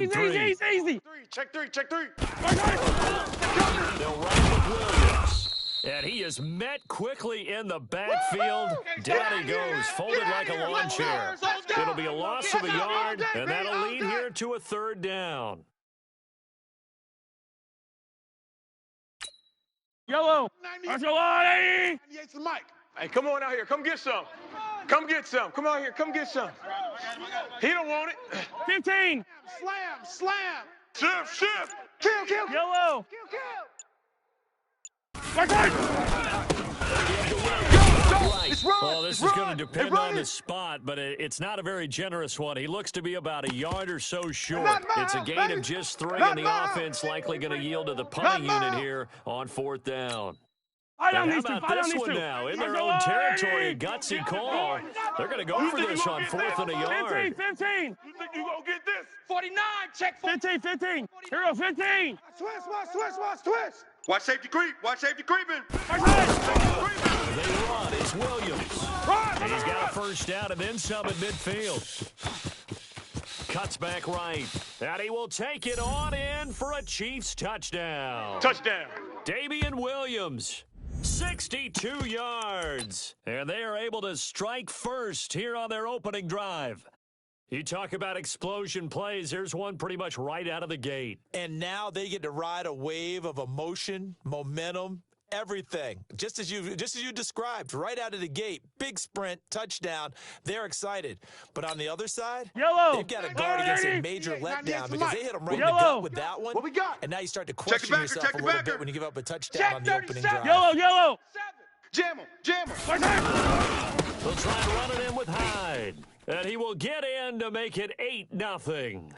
Easy. Check three. They'll run with Williams. And he is met quickly in the backfield. Down he goes, folded like a lawn chair. It'll be a loss of a yard, and that'll lead here to a third down. Yellow. Archulani. Mike. Hey, come on out here. Come get some. Come on here. Come get some. He don't want it. 15. Slam. Shift. Kill. Yellow. Well, this is going to depend on the spot, but it's not a very generous one. He looks to be about a yard or so short. It's a gain of just 3, and the offense likely going to yield to the punting unit here on 4th down. And how about this one now? In their own territory, gutsy call. They're going to go for this on 4th and a yard. 15. You think you gonna get this? 49. Check 15. Here goes 15. Twist. Watch safety creeping. They run. It's Williams. And he's got a first down and then some at midfield. Cuts back right. And he will take it on in for a Chiefs touchdown. Damian Williams, 62 yards. And they are able to strike first here on their opening drive. You talk about explosion plays. Here's one pretty much right out of the gate. And now they get to ride a wave of emotion, momentum, everything. Just as you described, right out of the gate. Big sprint, touchdown. They're excited. But on the other side, Yellow. they've got to guard against a major letdown because they hit them right in the gut with that one. What we got? And now you start to question yourself a little bit when you give up a touchdown on the opening drive. Yellow. Jam him. They'll try to run it in with Hyde. And he will get in to make it 8-0.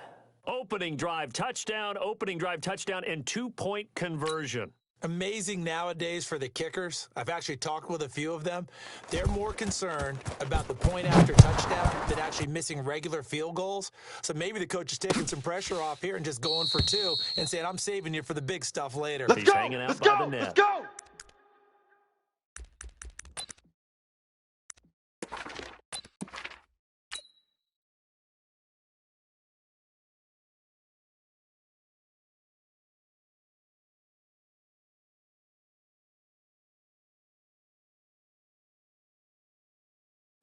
Opening drive touchdown, and 2-point conversion. Amazing nowadays for the kickers. I've actually talked with a few of them. They're more concerned about the point after touchdown than actually missing regular field goals. So maybe the coach is taking some pressure off here and just going for 2 and saying, I'm saving you for the big stuff later. He's hanging out by the net. Let's go.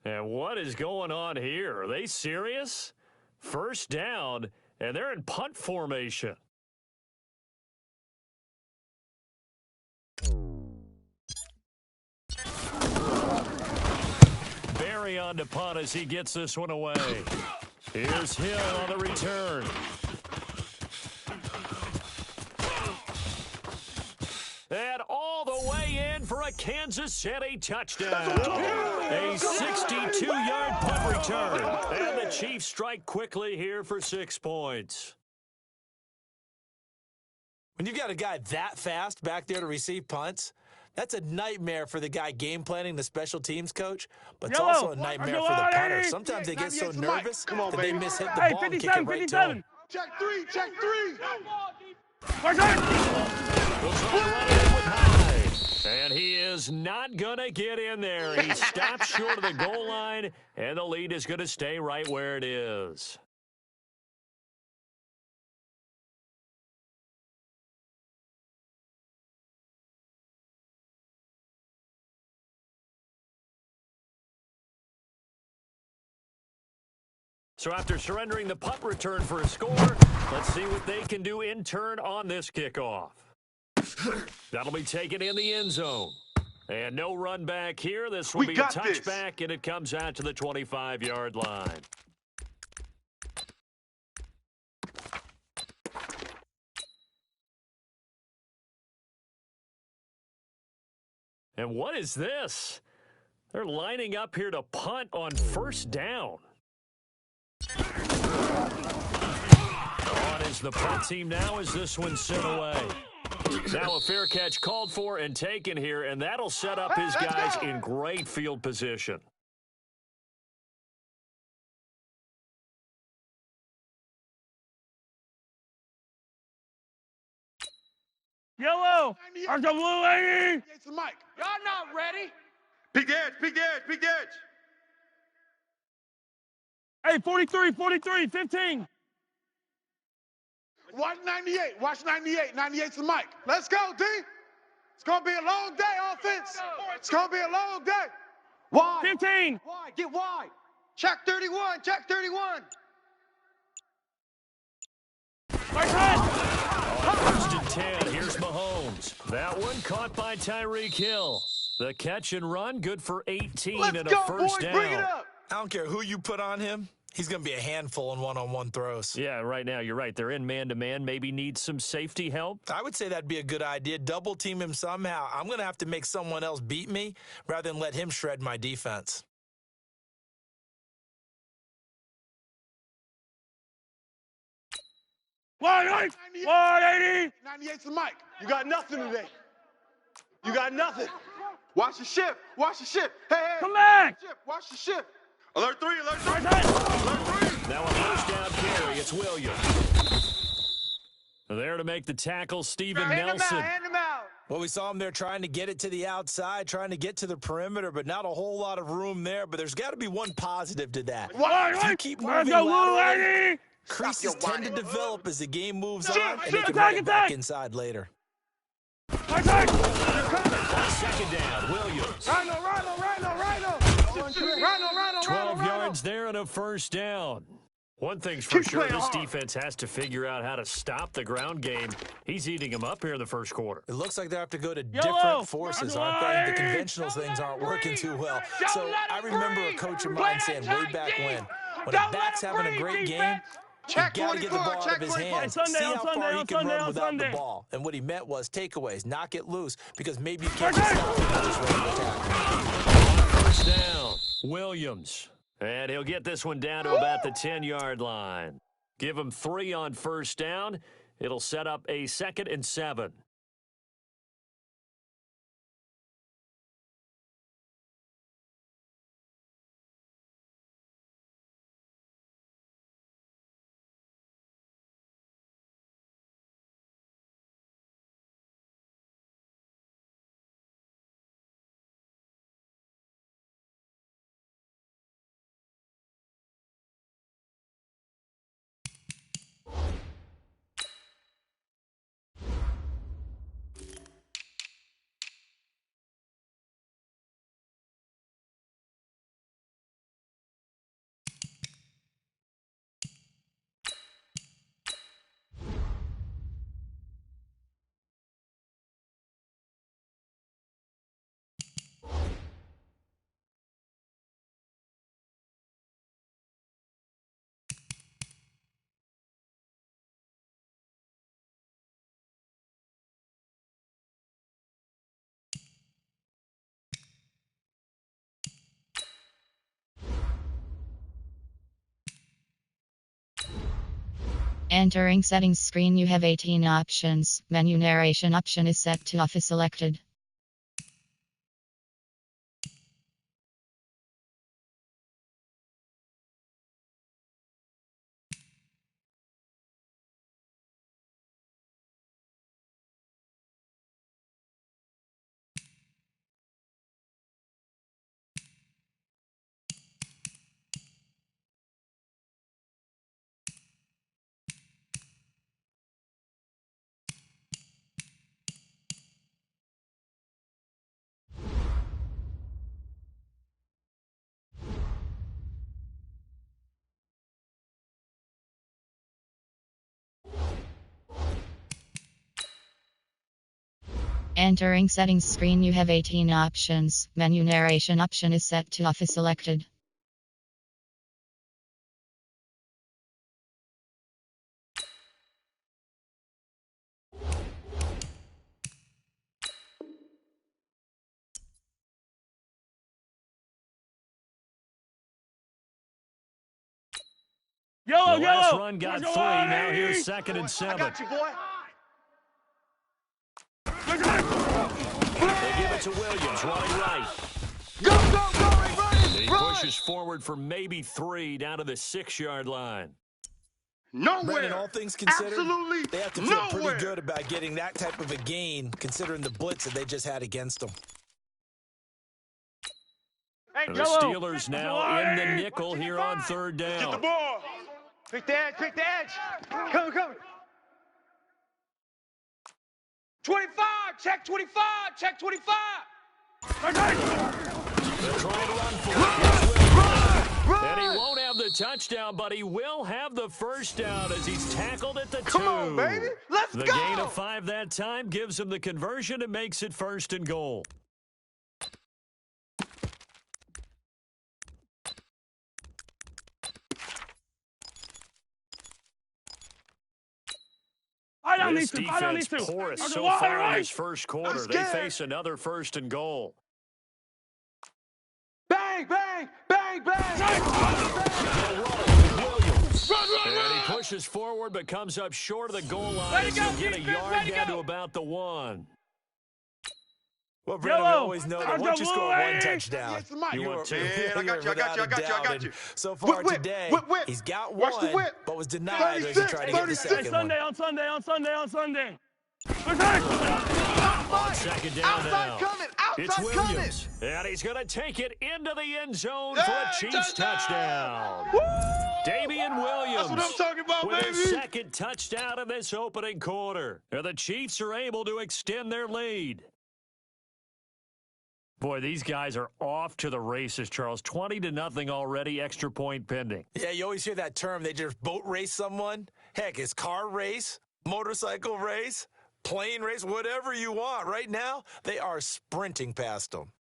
And what is going on here? Are they serious? First down, and they're in punt formation. Barry on to punt as he gets this one away. Here's Hill on the return. And all the way in for a Kansas City touchdown. A 62-yard punt return. And the Chiefs strike quickly here for 6 points. When you've got a guy that fast back there to receive punts, that's a nightmare for the guy game planning, the special teams coach, but it's also a nightmare for the punter. Sometimes they get so nervous that they mishit the ball and kick it right to him. Check three. We'll try to run it in with Hyde. And he is not going to get in there. He stops short of the goal line, and the lead is going to stay right where it is. So after surrendering the punt return for a score, let's see what they can do in turn on this kickoff. That'll be taken in the end zone. And no run back here. This will be a touchback, and it comes out to the 25-yard line. And what is this? They're lining up here to punt on first down. On is the punt team now as this one's sent away. Now a fair catch called for and taken here, and that'll set up his guys in great field position. Yellow. Archulani. Mike. Y'all not ready. Peek the edge. Hey, 43, 15. Watch 98. Watch 98. 98's the mic. Let's go, D. It's going to be a long day, offense. It's going to be a long day. Wide. 15. Wide. Get wide. Check 31. Check 31. First and 10. Here's Mahomes. That one caught by Tyreek Hill. The catch and run, good for 18 Let's and a go, first boys. down. Bring it up. I don't care who you put on him. He's going to be a handful in one-on-one throws. Yeah, right now, you're right. They're in man-to-man. Maybe need some safety help. I would say that'd be a good idea. Double team him somehow. I'm going to have to make someone else beat me rather than let him shred my defense. Wide 80. 98's the mic. You got nothing today. You got nothing. Watch the ship. Watch the ship. Hey, hey. Come back. Watch the ship. Alert 3. Alert 3. Right side. Alert 3. Now a first down carry. It's Williams. There to make the tackle, Steven Nelson. Hand him out. Well, we saw him there trying to get it to the outside, trying to get to the perimeter, but not a whole lot of room there. But there's got to be one positive to that. If you keep moving Let's go, Lou, laterally, 80. creases tend to develop as the game moves on, and they shoot, can run it back attack. inside later. Right side. Second down, Williams. Rhino. 12 yards there and a first down. One thing's for sure, this defense has to figure out how to stop the ground game. He's eating them up here in the first quarter. It looks like they have to go to Yellow. different forces, aren't they? The conventional things aren't working too well. So I remember a coach of mine saying way back when a back's having a great game, you got to get the ball out of his hands. Sunday, See how on Sunday, far he on can Sunday, run on without the Sunday. ball. And what he meant was takeaways, knock it loose, because maybe you can't just stop him and just run the attack. First down, Williams. And he'll get this one down to about the 10-yard line. Give him 3 on first down. It'll set up a 2nd and 7. Entering settings screen, you have 18 options. Menu narration option is set to off is selected. Entering settings screen, you have 18 options. Menu narration option is set to off is selected. Yellow, The last yellow. run got 3. Let's go, Eddie. Now here's 2nd and 7. I got you, boy. Let's go. They give it to Williams, running right. Go, run. He pushes forward for maybe 3 down to the 6-yard line. Nowhere. Brandon, all things considered, Absolutely they have to feel nowhere. pretty good about getting that type of a gain, considering the blitz that they just had against them. Hey, The yellow. Steelers now in the nickel here on 3rd Get the down. ball. Pick the edge. Come. 25. Check 25. Check 25. They're trying to run for it. And he won't have the touchdown, but he will have the first down as he's tackled at the 2. Come on, baby. Let's go. The gain of 5 that time gives him the conversion and makes it 1st and goal. This defense porous so far in this first quarter. They face another 1st and goal. Bang, bang, bang, bang. And he pushes forward but comes up short of the goal line. He'll get a yard down to about the 1. Well, Brandon, we always know that once you score 1 touchdown, you want 2. I got you. So far today, he's got 1, but was denied as he tried to get the second one. On Sunday. On 2nd down outside now. coming. It's Williams. And he's going to take it into the end zone for a Chiefs touchdown. Damian Williams. That's what I'm talking about, with baby. his 2nd touchdown in this opening quarter. And the Chiefs are able to extend their lead. Boy, these guys are off to the races, Charles. 20-0 already, extra point pending. Yeah, you always hear that term. They just boat race someone. Heck, it's car race, motorcycle race, plane race, whatever you want. Right now, they are sprinting past them.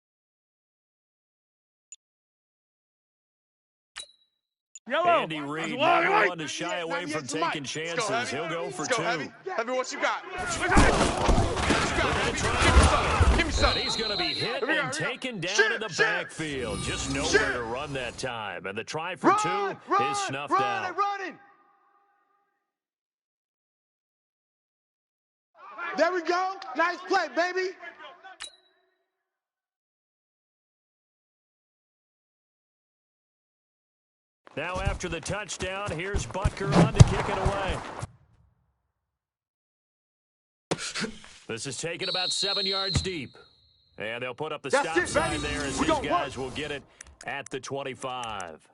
Andy Reid, never one to shy away from taking chances. He'll go for 2. Heavy, what you got? Give me some. And he's going to be hit and taken down in the backfield. Just nowhere to run that time. And the try for 2 is snuffed out. There we go. Nice play, baby. Now after the touchdown, here's Butker on to kick it away. This is taken about 7 yards deep. And they'll put up the stop sign there as these guys will get it at the 25.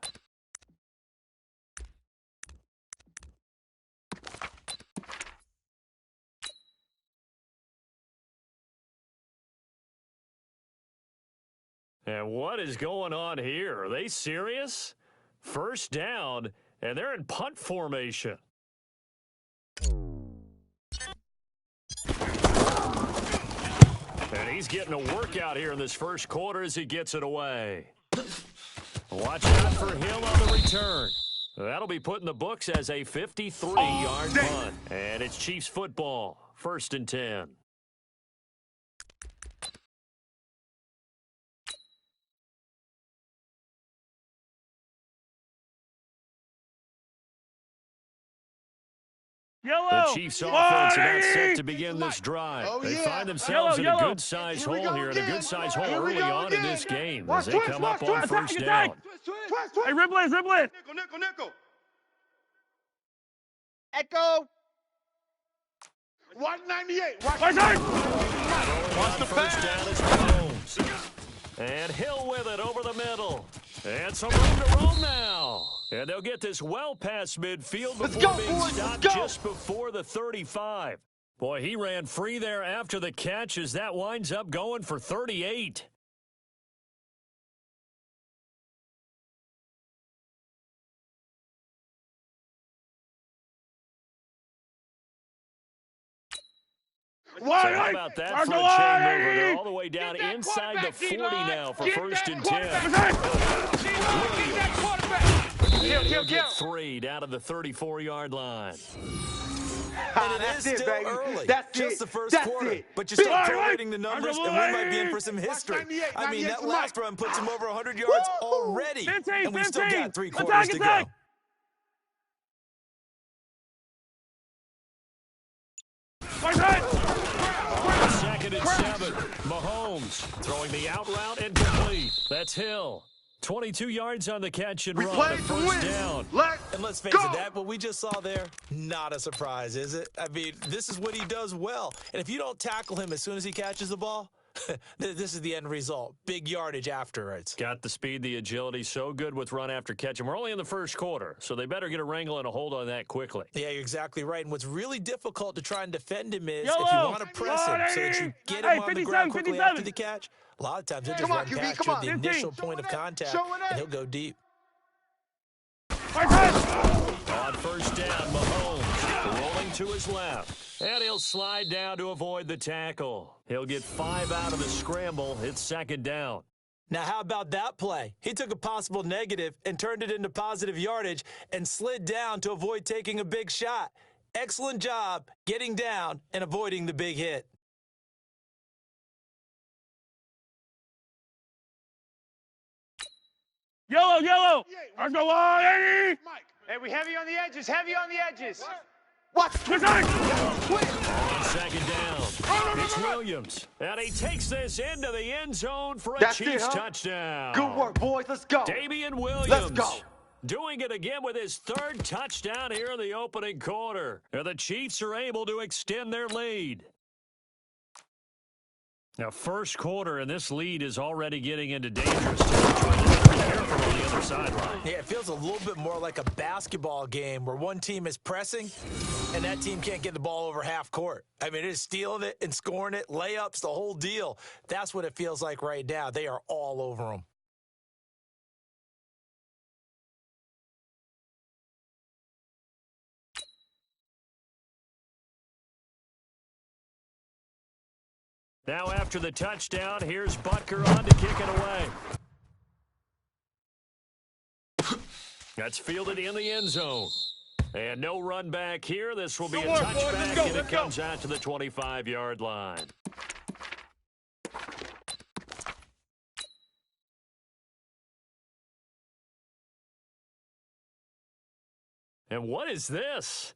And what is going on here? Are they serious? 1st down, and they're in punt formation. And he's getting a workout here in this first quarter as he gets it away. Watch out for Hill on the return. That'll be put in the books as a 53-yard punt. And it's Chiefs football, 1st and 10. The Chiefs offense about set to begin this drive. They find themselves in a good-sized hole here, and a good-sized hole early on in this game as they come up on 1st down. Hey, Riblet. Nickel. Echo. 198. Watch the first down is Mahomes. And Hill with it over the middle. And some room to roam now. And they'll get this well past midfield before being stopped just before the 35. Boy, he ran free there after the catch as that winds up going for 38. So how about that for a chain mover? They're all the way down inside the 40 now for 1st and 10. He'll get 3 down to the 34-yard line. And it is still early. That's just the first quarter. But you start correlating the numbers, and we might be in for some history. I mean, that last run puts him over 100 yards already. And we've still got 3 quarters to go. Second and 7. Mahomes throwing the out route and complete. That's Hill. 22 yards on the catch and run. A first down. And let's face it, that what we just saw there, not a surprise, is it? I mean, this is what he does well. And if you don't tackle him as soon as he catches the ball, This is the end result. Big yardage afterwards. Got the speed, the agility, so good with run after catch. And we're only in the first quarter, so they better get a wrangle and a hold on that quickly. Yeah, you're exactly right. And what's really difficult to try and defend him is Yellow. if you want to press him so that you get him on the ground quickly 57. after the catch. A lot of times he'll just Come on, run QB, past come you on. at the 15. initial point of contact, and he'll go deep. On first down, Mahomes rolling to his left. And he'll slide down to avoid the tackle. He'll get 5 out of the scramble. It's second down. Now, how about that play? He took a possible negative and turned it into positive yardage and slid down to avoid taking a big shot. Excellent job getting down and avoiding the big hit. Yellow. Let's go on, 80. Hey, we heavy on the edges, heavy on the edges. Watch. Listen. On second down, it's Williams. And he takes this into the end zone for a That's it, Chiefs huh? touchdown. Good work, boys. Let's go. Damian Williams. Let's go. Doing it again with his third touchdown here in the opening quarter. And the Chiefs are able to extend their lead. Now, first quarter, and this lead is already getting into dangerous territory. They better be careful on the other sideline. Yeah, it feels a little bit more like a basketball game where one team is pressing and that team can't get the ball over half court. I mean, it is stealing it and scoring it, layups, the whole deal. That's what it feels like right now. They are all over them. Now after the touchdown, here's Butker on to kick it away. That's fielded in the end zone. And no run back here. This will be a touchback, and it comes out to the 25-yard line. And what is this?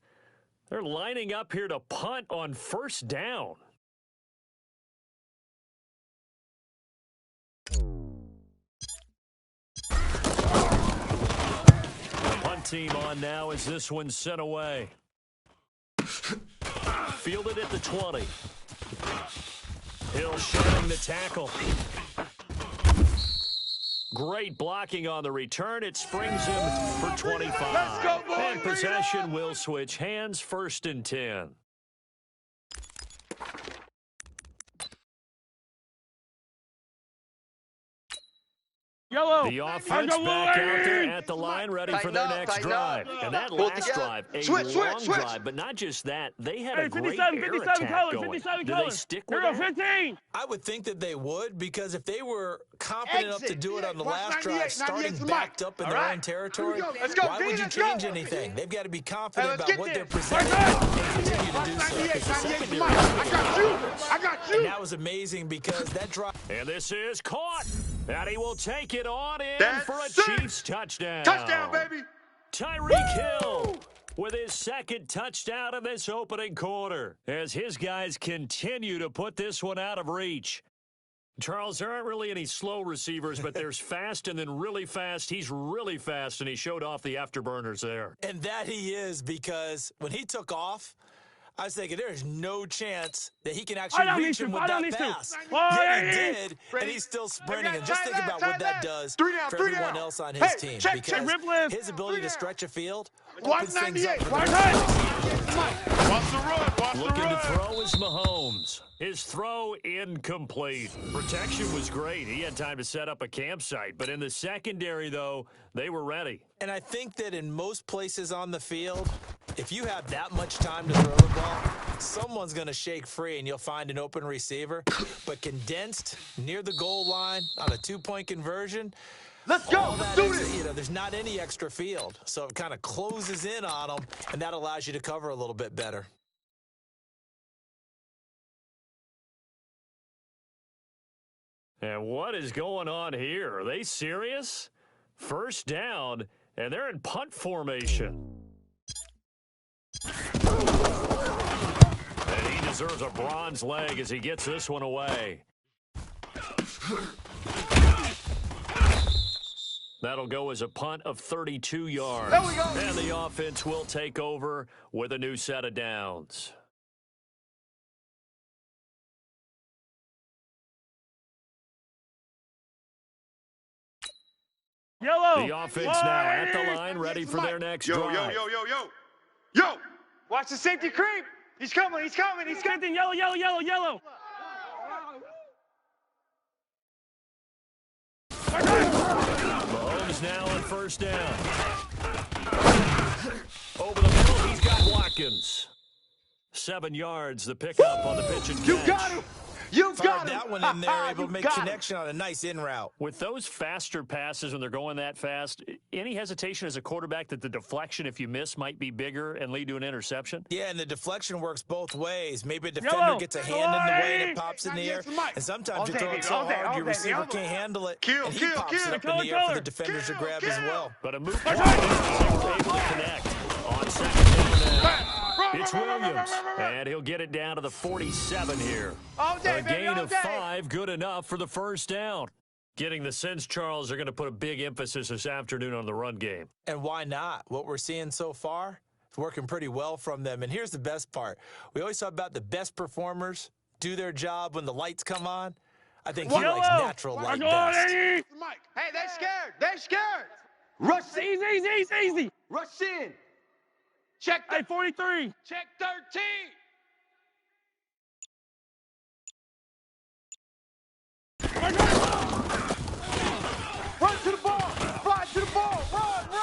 They're lining up here to punt on first down. Team on now as this one's sent away. Fielded at the 20. Hill shedding the tackle. Great blocking on the return. It springs him for 25. Let's go, boys. And possession will switch hands, 1st and 10. Yellow. The offense back out there at the line, ready for their next drive. And that last drive, a long drive, but not just that. They had a great air attack going. Do they stick with Hero that? 15. I would think that they would, because if they were confident enough to do it on the Watch last 98, drive, starting 98's the backed mic. up in All their right. own territory, Let's go, why D, would you let's go. change anything? They've got to be confident Hey, let's about get what they're this. presenting and continue to do so. 98, Because the 98's the secondary mic. I got you. I got you. And that was amazing because that drive. And this is caught. And he will take it on in That's for a it. Chiefs touchdown. Touchdown, baby. Tyreek Hill with his second touchdown in this opening quarter as his guys continue to put this one out of reach. Charles, there aren't really any slow receivers, but there's fast and then really fast. He's really fast, and he showed off the afterburners there. And that he is, because when he took off, I was thinking there is no chance that he can actually reach him with that pass. Yet he did, and he's still sprinting. And just think about what that does for everyone else on his team. Because his ability to stretch a field opens things up for the Watch the run. Watch the Looking to run. throw is Mahomes. His throw incomplete. Protection was great. He had time to set up a campsite. But in the secondary, though, they were ready. And I think that in most places on the field, if you have that much time to throw the ball, someone's going to shake free and you'll find an open receiver. But condensed near the goal line on a two-point conversion, Let's go. all Let's that do is, this. there's not any extra field. So it kind of closes in on them, and that allows you to cover a little bit better. And what is going on here? Are they serious? First down, and they're in punt formation. And he deserves a bronze leg as he gets this one away. That'll go as a punt of 32 yards. There we go. And the offense will take over with a new set of downs. Yellow. The offense now at the line, ready for their next drive. Yo! Watch the safety creep. He's coming. He's coming. He's coming. 15, yellow, yellow, yellow, yellow. Mahomes now on first down. Over the middle, he's got Watkins. 7 yards, the pickup on the pitch and catch. You got him. You got Fired him. that one in there, able You to make got him. connection on a nice in route. With those faster passes when they're going that fast, any hesitation as a quarterback that the deflection, if you miss, might be bigger and lead to an interception? Yeah, and the deflection works both ways. Maybe a defender Yellow. gets a hand in the way and it pops in the air. And sometimes you throw it so hard your receiver can't handle it. And he pops it up in the air for the defenders to grab as well. But a move able to connect on second down now. It's Williams, and he'll get it down to the 47 here. All day, A baby, gain all of day. 5, good enough for the first down. Getting the sense, Charles, they're going to put a big emphasis this afternoon on the run game. And why not? What we're seeing so far is working pretty well from them. And here's the best part. We always talk about the best performers do their job when the lights come on. I think he likes natural light best. Hey, they scared. They scared. Rush in. Easy. Rush in. Check Hey, 43. Check 13. Run to the ball. Fly to the ball. Run.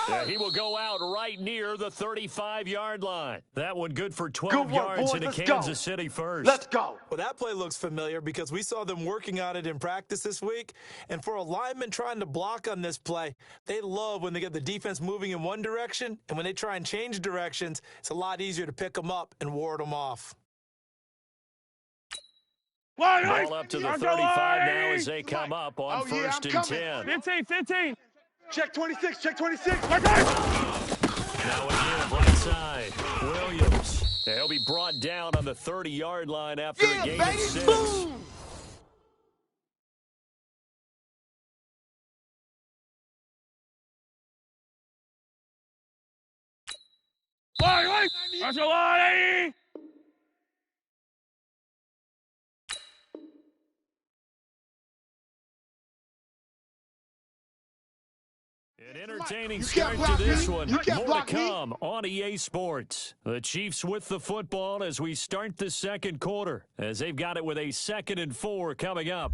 Yeah, he will go out right near the 35-yard line. That one good for 12 Good work, yards boys. into Let's Kansas go. City first. Let's go. Well, that play looks familiar because we saw them working on it in practice this week. And for a lineman trying to block on this play, they love when they get the defense moving in one direction. And when they try and change directions, it's a lot easier to pick them up and ward them off. Ball up to the 35 now as they come up on first and 10. 15. Check 26. Check 26. Now again, right side, Williams. He'll be brought down on the 30-yard line after a gain of 6. Boom. An entertaining You start can't to block this me. one. You can't More to block me. come on EA Sports. The Chiefs with the football as we start the second quarter, as they've got it with a 2nd and 4 coming up.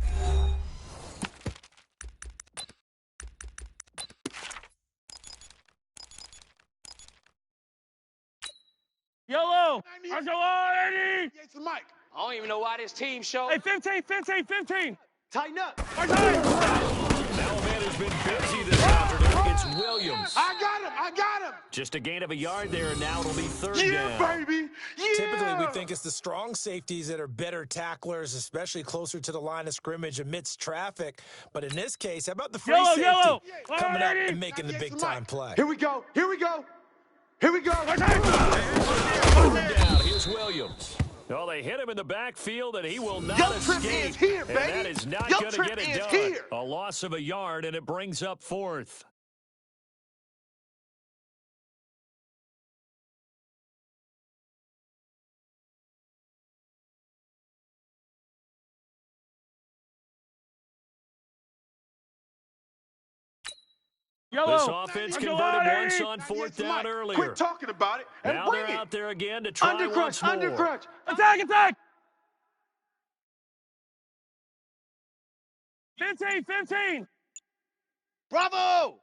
Yellow. 98's the mic. I don't even know why this team showed. Hey, 15. Tighten up. Now a man has been busy this afternoon. It's Williams. I got him. Just a gain of a yard there, and now it'll be 3rd Yeah, down. baby. Yeah. Typically, we think it's the strong safeties that are better tacklers, especially closer to the line of scrimmage amidst traffic. But in this case, how about the free safety coming up and making the big-time play? Here we go. Down. Here's Williams. Well, they hit him in the backfield, and he will not Your trip escape. is here, and baby. that is not Your going to trip get it is done. here. A loss of a yard, and it brings up 4th. This offense converted once on 4th down earlier. Quit talking about it and Now bring they're it. out there again to try once more. Undercrunch. Attack. 15. Bravo.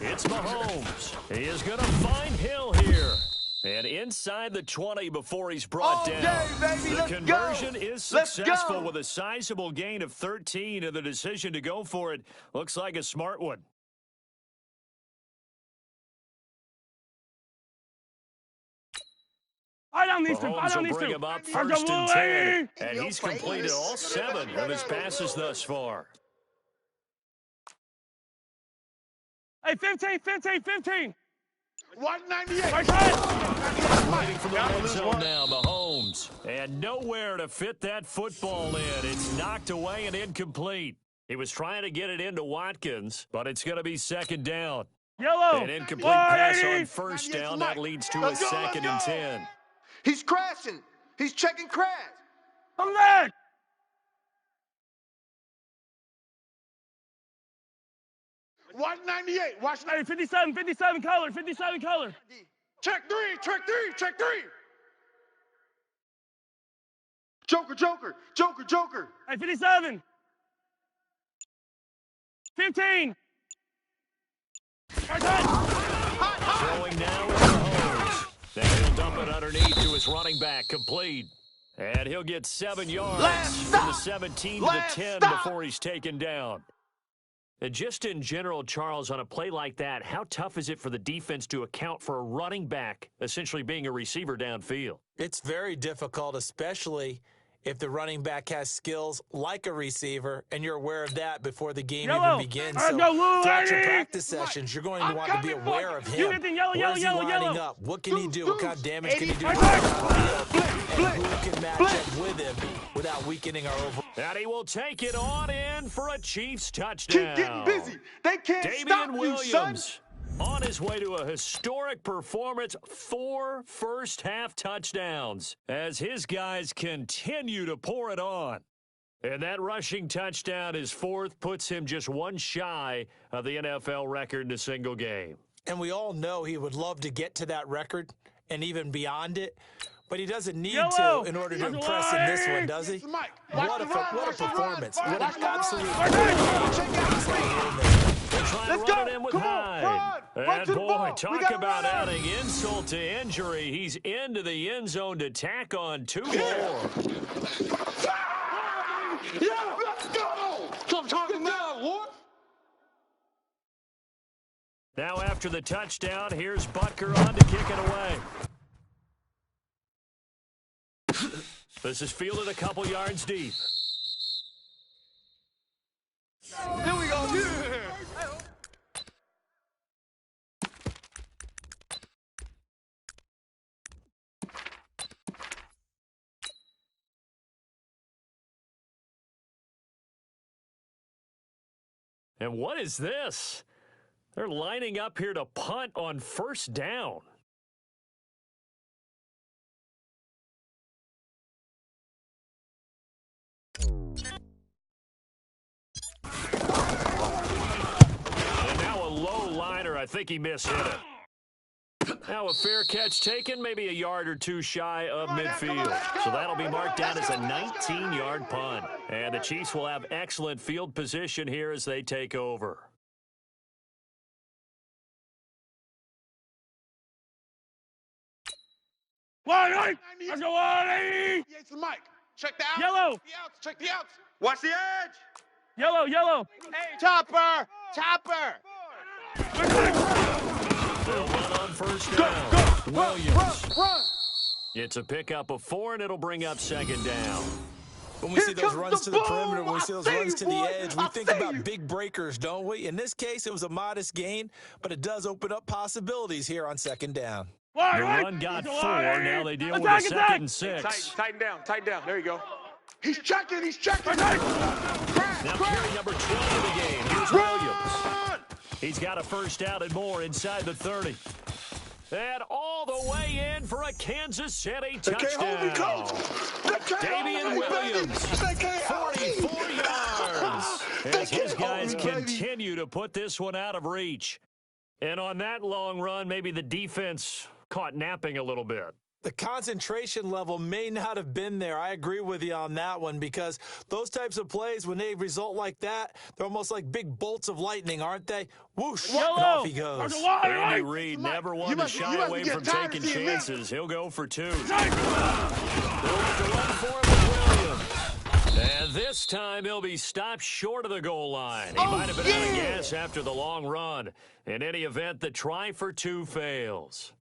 It's Mahomes. He is going to find Hill here. And inside the 20 before he's brought All down. day, baby. The Let's conversion go. is Let's successful go. with a sizable gain of 13, and the decision to go for it looks like a smart one. Mahomes will bring him up 1st and 10, and he's completed all 7 of his passes thus far. Hey, 15. 198. Waiting from the red zone now, Mahomes. And nowhere to fit that football in. It's knocked away and incomplete. He was trying to get it into Watkins, but it's going to be 2nd down. Yellow. An incomplete pass on 1st down. That leads to a 2nd and 10. He's crashing. He's checking crash. Come back. Watch 98. Watch Hey, 57, 57 color, 57 color. check three. Check three. Check three. Joker, Joker, Joker, Joker. Hey, 57. 15. Right side. Throwing now with the hose. Then he'll dump it underneath to his running back, complete. And he'll get 7 yards from the 17 to the 10 before he's taken down. And just in general, Charles, on a play like that, how tough is it for the defense to account for a running back essentially being a receiver downfield? It's very difficult, especially if the running back has skills like a receiver, and you're aware of that before the game even begins. So throughout your practice sessions, you're going to want to be aware of him. Where's he lining up? What can he do? What kind of damage can he do? And who can match up with him without weakening our overall? And he will take it on in for a Chiefs touchdown. Keep getting busy. They can't stop you, son. On his way to a historic performance, 4 first-half touchdowns as his guys continue to pour it on. And that rushing touchdown, his 4th, puts him just 1 shy of the NFL record in a single game. And we all know he would love to get to that record and even beyond it, but he doesn't need to in order to impress in this one, does he? What a performance. What an absolute Let's go. It in with Hyde. And boy, talk about adding insult to injury. He's into the end zone to tack on 2 more. Yeah, let's go. I'm talking now, Lord. Now after the touchdown, here's Butker on to kick it away. This is fielded a couple yards deep. Here we go. Yeah. And what is this? They're lining up here to punt on first down. And now a low liner. I think he mishit it. Now a fair catch taken, maybe a yard or 2 shy of midfield. So that'll be marked down as a 19-yard punt. And the Chiefs will have excellent field position here as they take over. Let's go, 180. The mic. Check the outs. Yellow. Check the outs. Watch the edge. Yellow, yellow. Hey, Chopper. Chopper. They'll run on first down. Williams. Run. It's a pickup of 4, and it'll bring up second down. When we see those runs to the perimeter, when we see those runs to the edge, we think about big breakers, don't we? In this case, it was a modest gain, but it does open up possibilities here on second down. The run got 4. Now they deal with a 2nd and 6. Tighten down. There you go. He's checking. Now carry number 12 of the game. Here's Williams. He's got a first down and more inside the 30. And all the way in for a Kansas City touchdown. Damian Williams, 44 yards. As his guys continue to put this one out of reach. And on that long run, maybe the defense caught napping a little bit. The concentration level may not have been there. I agree with you on that one, because those types of plays, when they result like that, they're almost like big bolts of lightning, aren't they? Whoosh, and off he goes. Andy Reid never one to shy away from taking chances. He'll go for 2. They'll have to run for him with Williams. And this time he'll be stopped short of the goal line. He might have been out of gas after the long run. In any event, the try for 2 fails.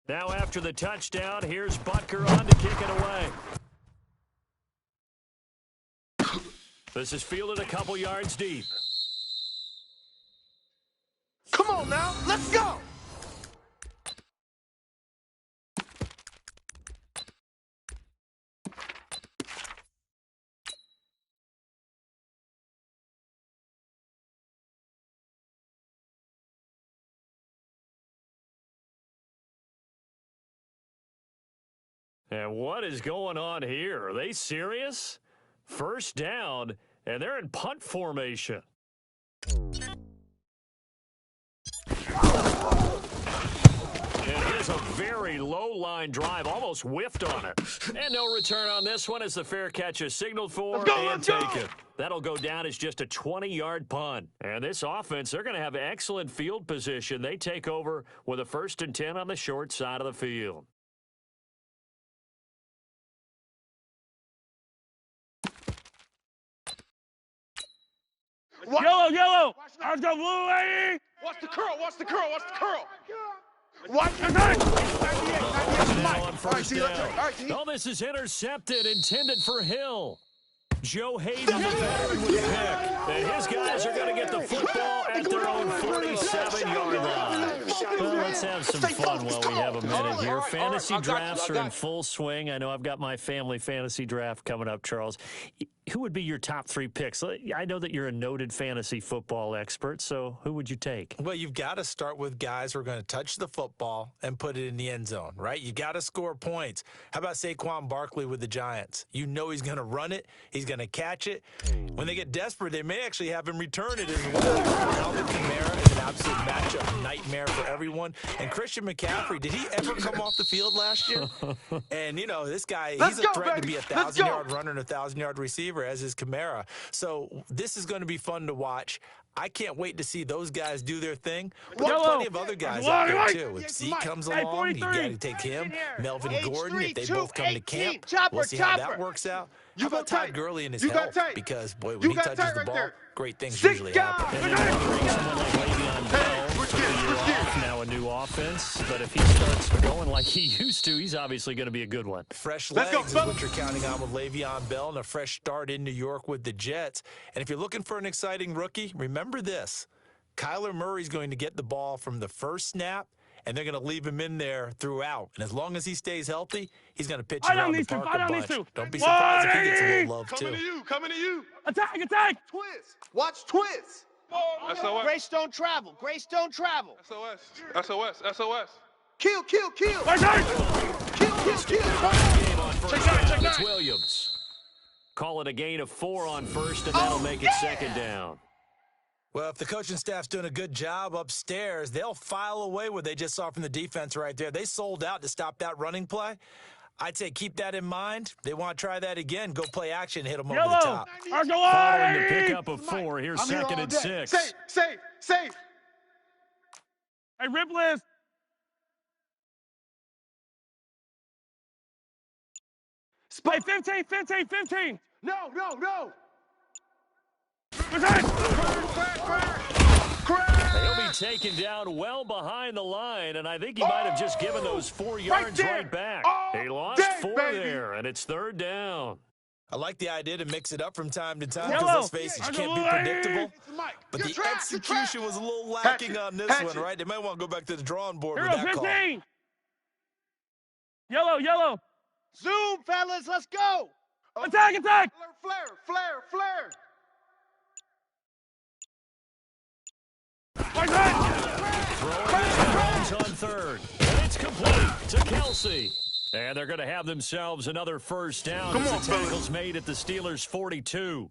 Now after the touchdown, here's Butker on to kick it away. This is fielded a couple yards deep. Come on now, let's go. And what is going on here? Are they serious? First down, and they're in punt formation. And here's a very low-line drive, almost whiffed on it. And no return on this one as the fair catch is signaled for and taken. That'll go down as just a 20-yard punt. And this offense, they're going to have excellent field position. They take over with a 1st and 10 on the short side of the field. Yellow. Let's go, blue lady. Watch the curl. Watch the now on first down. Oh, this is intercepted, intended for Hill. Joe Hayden, the veteran, with a pick. And his guys are going to get the football at their own 47-yard line. Well, let's have some fun while we have a minute here. Fantasy drafts are in full swing. I know I've got my family fantasy draft coming up, Charles. Who would be your top 3 picks? I know that you're a noted fantasy football expert, so who would you take? Well, you've got to start with guys who are going to touch the football and put it in the end zone, right? You've got to score points. How about Saquon Barkley with the Giants? You know he's going to run it. He's going to catch it. When they get desperate, they may actually have him return it as well. Alvin Kamara is an absolute matchup nightmare for everyone. And Christian McCaffrey, did he ever come off the field last year? And, you know, this guy, he's a threat to be a 1,000-yard runner and a 1,000-yard receiver, as is Kamara. So this is going to be fun to watch. I can't wait to see those guys do their thing. But there are plenty of other guys out there, too. If Zeke comes along, you got to take him. Melvin Gordon, if they both come to camp, we'll see how that works out. How about Todd Gurley and his health? Because, boy, when he touches the ball, great things usually happen. Now a new offense, but if he starts going like he used to, he's obviously going to be a good one. Fresh legs is what you're counting on with Le'Veon Bell and a fresh start in New York with the Jets. And if you're looking for an exciting rookie, remember this. Kyler Murray's going to get the ball from the first snap, and they're going to leave him in there throughout. And as long as he stays healthy, he's going to pitch around the park a bunch. Don't be surprised if he gets a little love, too. Coming to you. Attack. Twist. Watch twist. SOS. Grace don't travel. SOS. Kill. Game on first down. It's Williams. Call it a gain of 4 on first, and that'll make it second down. Well, if the coaching staff's doing a good job upstairs, they'll file away what they just saw from the defense right there. They sold out to stop that running play. I'd say keep that in mind. They want to try that again. Go play action, hit them over the top. Following the pickup of 4, here's 2nd and 6. Safe. Hey, rip list. Hey, 15. No. He'll be taken down well behind the line, and I think he might have just given those 4 yards right back. He lost 4 there, and it's 3rd down. I like the idea to mix it up from time to time because, let's face it, you can't be predictable. But the execution was a little lacking on this one, right? They might want to go back to the drawing board with that 15. call. Yellow. Zoom, fellas, let's go. Attack. Flare. Throwing on 3rd, and it's complete to Kelsey. And they're going to have themselves another first down as the tackle's made at the Steelers' 42.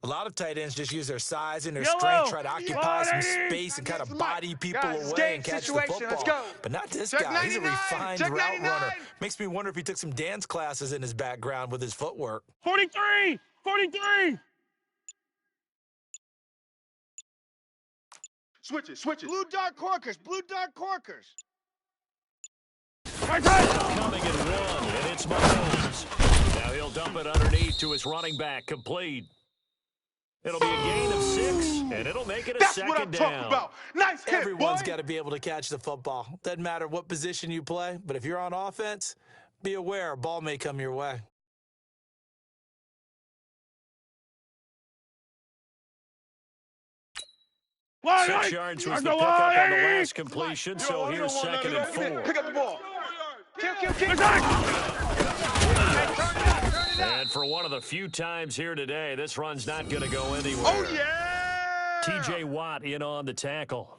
A lot of tight ends just use their size and their strength, try to occupy some space and kind of body people away and catch the football. But not this guy. He's a refined route runner. Makes me wonder if he took some dance classes in his background with his footwork. 43. Switch it. Blue dark corkers. Coming in 1, and it's Mahomes. Now he'll dump it underneath to his running back, complete. It'll be a gain of 6, and it'll make it a second down. That's what I'm talking about. Nice hit, Everyone's got to be able to catch the football. Doesn't matter what position you play, but if you're on offense, be aware a ball may come your way. Six yards was the pickup on the last completion, so here's 2nd and 4. Pick up the ball. And for one of the few times here today, this run's not going to go anywhere. Oh, yeah! T.J. Watt in on the tackle.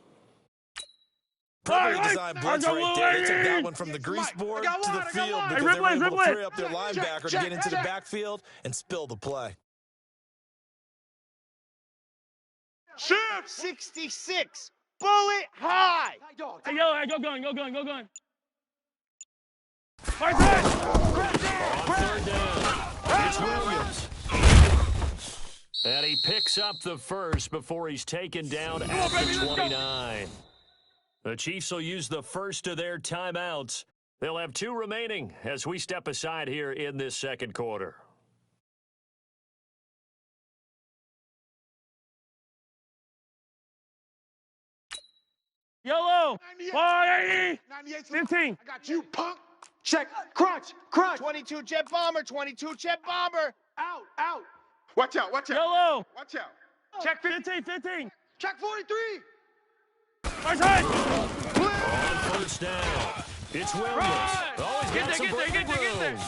Perfectly designed blitz right there. They took that one from the grease board to the field because they were able to free up their linebacker to get into the backfield and spill the play. Shift. 66. Bullet high. Hey, yo, go going. On third down, it's Williams. And he picks up the first before he's taken down at the 29. The Chiefs will use the first of their timeouts. They'll have 2 remaining as we step aside here in this second quarter. Yellow. 480. 15. I got you, punk. Check. Crunch. 22 jet bomber. 22 jet bomber. Out. Watch out. Yellow. Watch out. Check 15. Check 43. First hit. On first down, it's Williams. Oh, he's got some breathing room.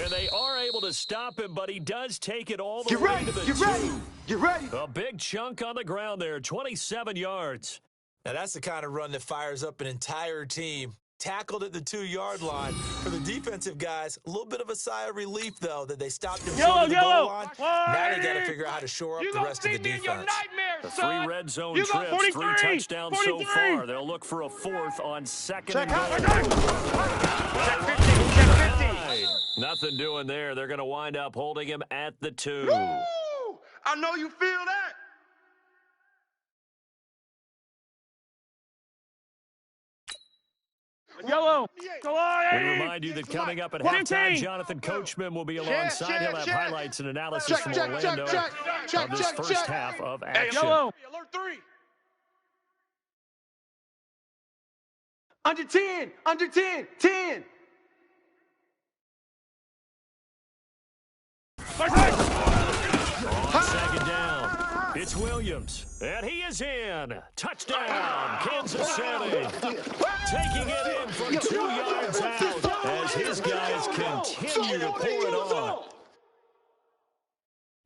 And they are able to stop him, but he does take it all the way to the 2. Get ready. A big chunk on the ground there, 27 yards. Now, that's the kind of run that fires up an entire team. Tackled at the 2-yard line. For the defensive guys, a little bit of a sigh of relief, though, that they stopped him short of the goal line. Now they got to figure out how to shore up the rest of the defense. The 3 red zone trips, 3 touchdowns so far. They'll look for a 4th on second and goal. Check 50. Nothing doing there. They're going to wind up holding him at the 2. Woo! I know you feel that. Yellow. Go on, We remind you that coming up at halftime, Jonathan Coachman will be alongside. He'll have highlights and analysis from Orlando of this first half of action. Yellow. Alert 3. Under 10. 10. First hit. On second down, it's Williams, and he is in. Touchdown, Kansas City. Taking it in from 2 yards out as his guys continue to pour it on.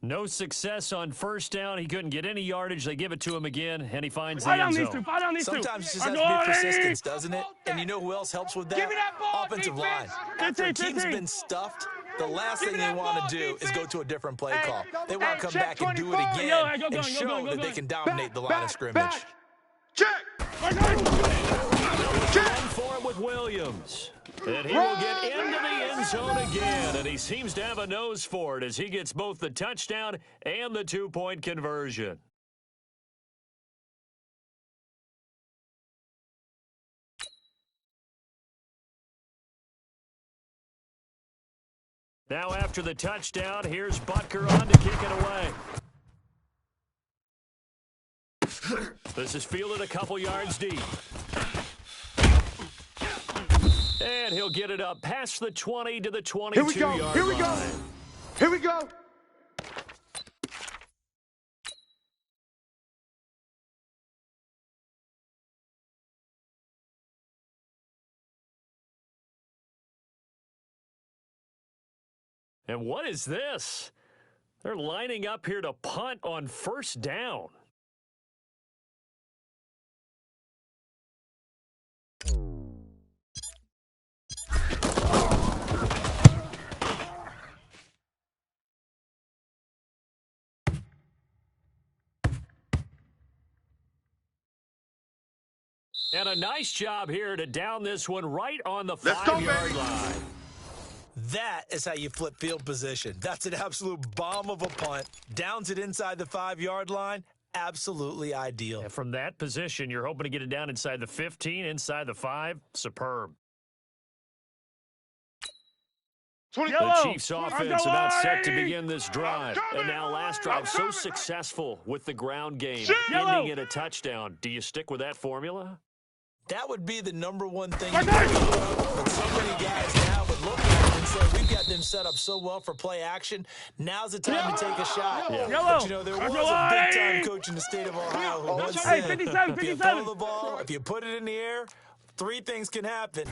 No success on first down. He couldn't get any yardage. They give it to him again, and he finds the end zone. Sometimes it just has to be persistence, doesn't it? And you know who else helps with that? Offensive line. After a team's been stuffed, the last thing they want to do is go to a different play call. They want to come back and do it again and show that they can dominate the line of scrimmage. Check. Run for him with Williams. And he will get into the end zone again, and he seems to have a nose for it as he gets both the touchdown and the 2-point conversion. Now after the touchdown, here's Butker on to kick it away. This is fielded a couple yards deep. And he'll get it up past the 20 to the 22-yard line. Here we go. And what is this? They're lining up here to punt on first down. And a nice job here to down this one right on the 5-yard line. That is how you flip field position. That's an absolute bomb of a punt. Downs it inside the 5-yard line. Absolutely ideal. And from that position, you're hoping to get it down inside the 15, inside the 5. Superb. The Chiefs offense about set to begin this drive. And now last drive so successful with the ground game, ending in a touchdown. Do you stick with that formula? That would be the number one thing you do. But so many guys now would look at it and say, we've got them set up so well for play action. Now's the time to take a shot. But, you know, there was a big-time coach in the state of Ohio who once said, if you throw the ball, if you put it in the air, 3 things can happen.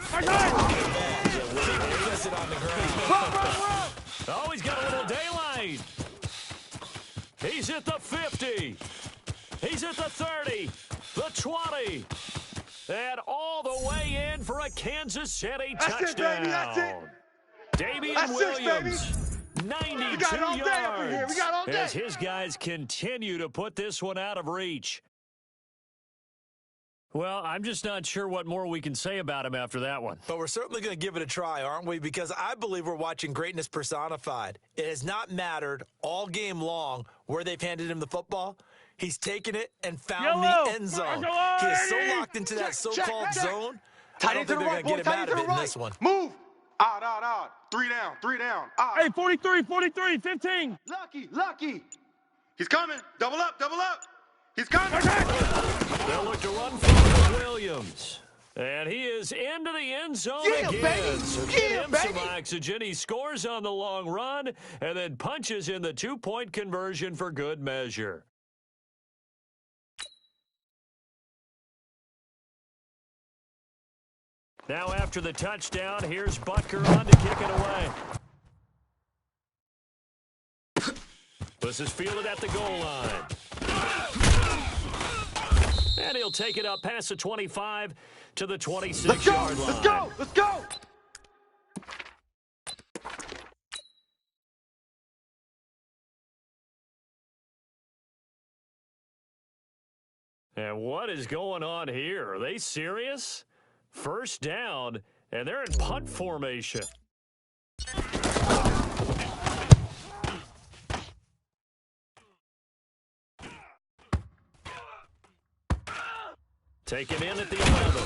Oh, he's got a little daylight. He's at the 50. He's at the 30, the 20. And all the way in for a Kansas City That's it, touchdown. baby. That's it. Damian That's it, Williams, 92 We got all day up in here. yards We got all day. as his guys continue to put this one out of reach. Well, I'm just not sure what more we can say about him after that one. But we're certainly going to give it a try, aren't we? Because I believe we're watching greatness personified. It has not mattered all game long where they've handed him the football. He's taken it and found the end zone. He is so locked into that so-called zone. I don't think they're going to get him out of it in this one. Move. Odd. 3 down. Odd. Hey, 43, 15. Lucky. He's coming. Double up. He's coming. They'll look to run for Williams. And he is into the end zone again. Baby. So give him some oxygen. He scores on the long run and then punches in the 2-point conversion for good measure. Now after the touchdown, here's Butker on to kick it away. This is fielded at the goal line. And he'll take it up past the 25 to the 26-yard line. Let's go. And what is going on here? Are they serious? First down, and they're in punt formation. Taken in at the 11.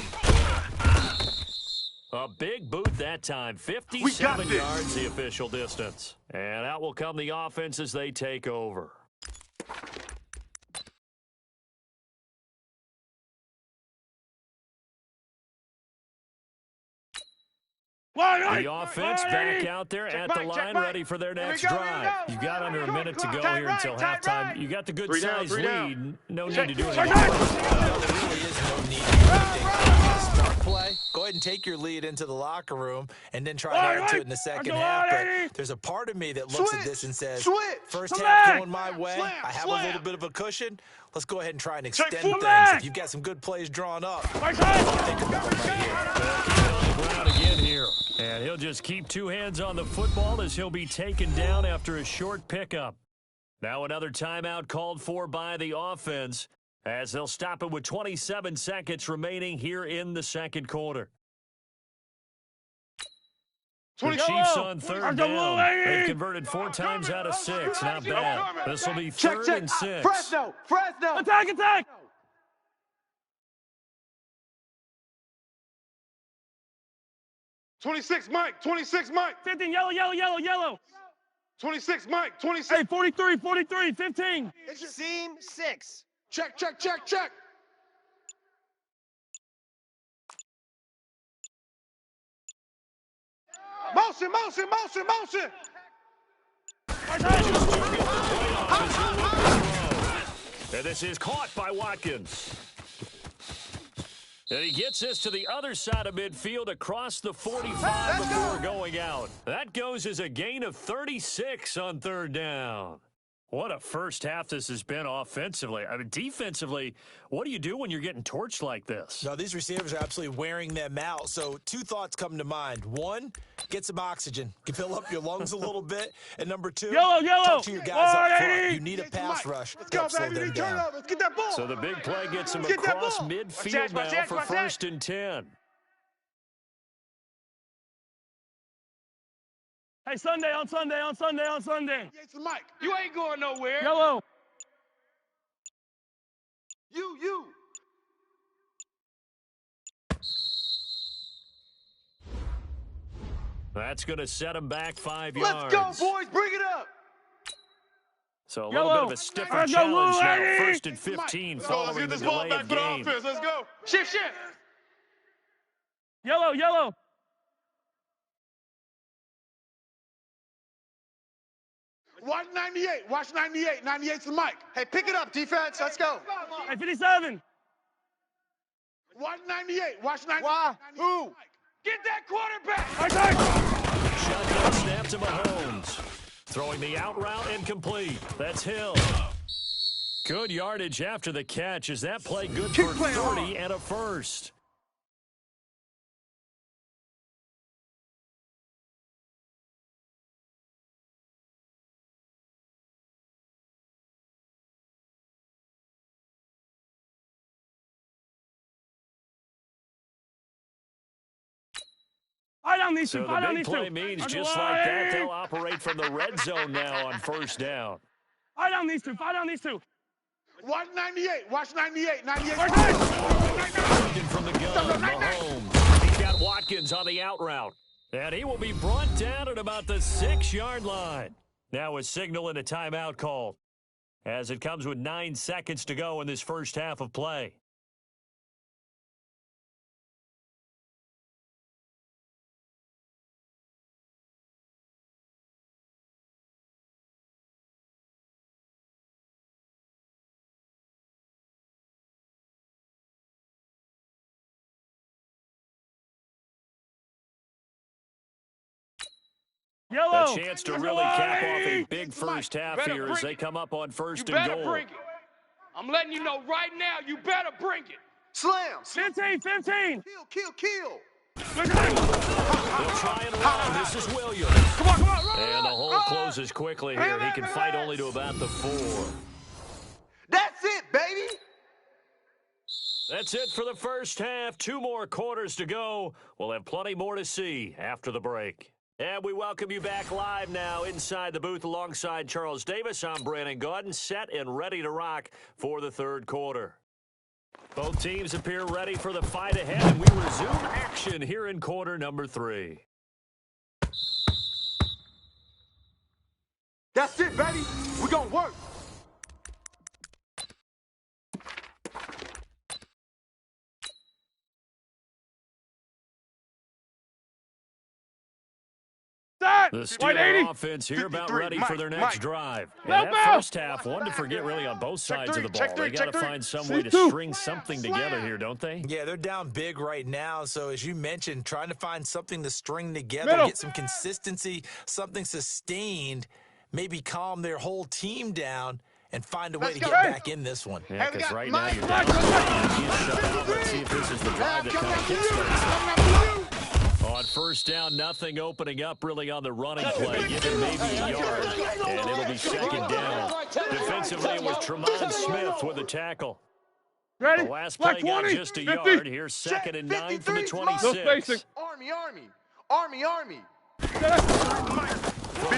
A big boot that time. 57 yards the official distance. And out will come the offense as they take over. The offense back out there at the line, ready for their next drive. You've got under a minute to go here until halftime. You got the good-sized lead. No need to do anything. There really is no need to do anything. Start play. Go ahead and take your lead into the locker room and then try to add to it in the second half. But there's a part of me that looks at this and says, first half going my way. I have a little bit of a cushion. Let's go ahead and try and extend things. If you've got some good plays drawn up, think about them right here. Again here. And he'll just keep two hands on the football as he'll be taken down after a short pickup. Now another timeout called for by the offense as they'll stop it with 27 seconds remaining here in the second quarter. The Chiefs on third down. They've converted 4 times out of 6. Not bad. This will be third and 6. Fresno. Attack. 26, Mike. 15, yellow. 26, Mike. 26. Hey, 43, 15. Seam 6. Check. Motion. And this is caught by Watkins. And he gets this to the other side of midfield across the 45 before going out. That goes as a gain of 36 on third down. What a first half this has been offensively. I mean, defensively, what do you do when you're getting torched like this? No, these receivers are absolutely wearing them out. So 2 thoughts come to mind. 1, get some oxygen. You fill up your lungs a little bit. And number 2, yellow. talk to your guys up front. You need a pass rush to help slow them down. Let's get that ball. So the big play gets him across midfield now for first and 10. Hey, Sunday on Sunday. It's the mic. You ain't going nowhere. Yellow. You. That's going to set him back 5 yards. Let's go, boys. Bring it up. So a little bit of a stiffer challenge now. First and 15 following the delay of game. Let's go. Shift. Yellow. Watch 98. 98's the mic. Hey, pick it up, defense. Let's go. Hey, 57. Watch 98. Watch 98. Why? Who? Get that quarterback. Shotgun snap to Mahomes. Throwing the out route incomplete. That's Hill. Good yardage after the catch. Is that play good for 30 and a first? Fight on these So two. the Fight on big these play two. means just like that, they'll operate from the red zone now on first down. Fight on these two. Fight on these two. Watch 98. Watch 98. 98. Working from the gun, Mahomes. He's got Watkins on the out route. And he will be brought down at about the 6-yard line. Now a signal and a timeout called, as it comes with 9 seconds to go in this first half of play. Yellow. A chance to really cap off a big first half here as they come up on first and goal. Bring it. I'm letting you know right now, you better bring it. Slam. 15. Kill. They'll try and run. This is Williams. Come on. Run. And the hole closes quickly here. He can fight only to about the 4. That's it, baby. That's it for the first half. 2 more quarters to go. We'll have plenty more to see after the break. And we welcome you back live now inside the booth alongside Charles Davis. I'm Brandon Gaudin, set and ready to rock for the third quarter. Both teams appear ready for the fight ahead, and we resume action here in quarter number 3. That's it, baby. We're going to work. The Steeler offense here about ready for their next drive. And that first half, one to forget really on both sides of the ball. They got to find some way to string something together here, don't they? Yeah, they're down big right now. So as you mentioned, trying to find something to string together, get some consistency, something sustained, maybe calm their whole team down and find a way to get back in this one. Yeah, because right now you're down. Let's see if this is the drive that kind of kickstarts. On first down, nothing opening up really on the running play. Give him maybe a yard, and it'll be second down. Defensively, it was Tremont Smith with a tackle. Ready? The last play got just a yard. Here's second and 9 from the 26. Army. From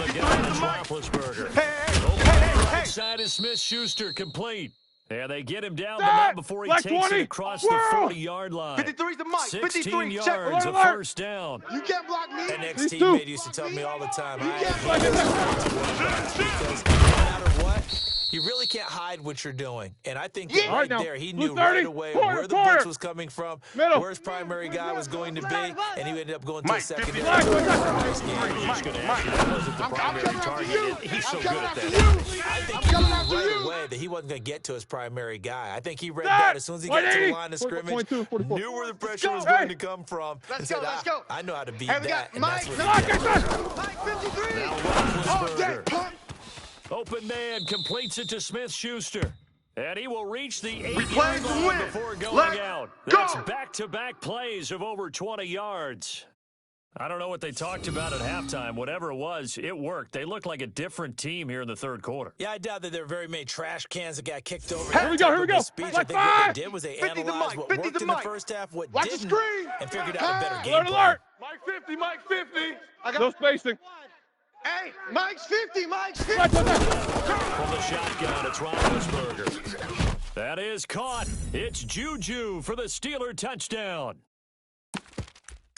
the gun is Roethlisberger. Right side is Smith-Schuster, complete. And they get him down, but not before he takes it across the 40-yard line. 53's the mic. 16 yards, a first down. You can't block me. An ex-teammate used to tell me all the time, because no matter what, you really can't hide what you're doing. And I think that right there, he knew right away where the blitz was coming from, where his primary guy was going to be, and he ended up going to a secondary. I was just going to ask you, that wasn't the primary target. He's so good at that. I think he knew right away that he wasn't going to get to his primary guy. I think he read that as soon as he got to the line of scrimmage, knew where the pressure was going to come from, and said, I know how to beat that, and that's what he did. Now Roethlisberger. Open man completes it to Smith-Schuster. And he will reach the 8-yard line before going out. That's back-to-back plays of over 20 yards. I don't know what they talked about at halftime. Whatever it was, it worked. They looked like a different team here in the third quarter. Yeah, I doubt that there were very many trash cans that got kicked over. Here we go. Speech. I think what they did was they analyzed what worked in the first half, what didn't, and figured out a better game plan. Mike 50. I got No spacing. Hey, Mike's 50. From the shotgun, it's Roethlisberger. That is caught. It's Juju for the Steeler touchdown.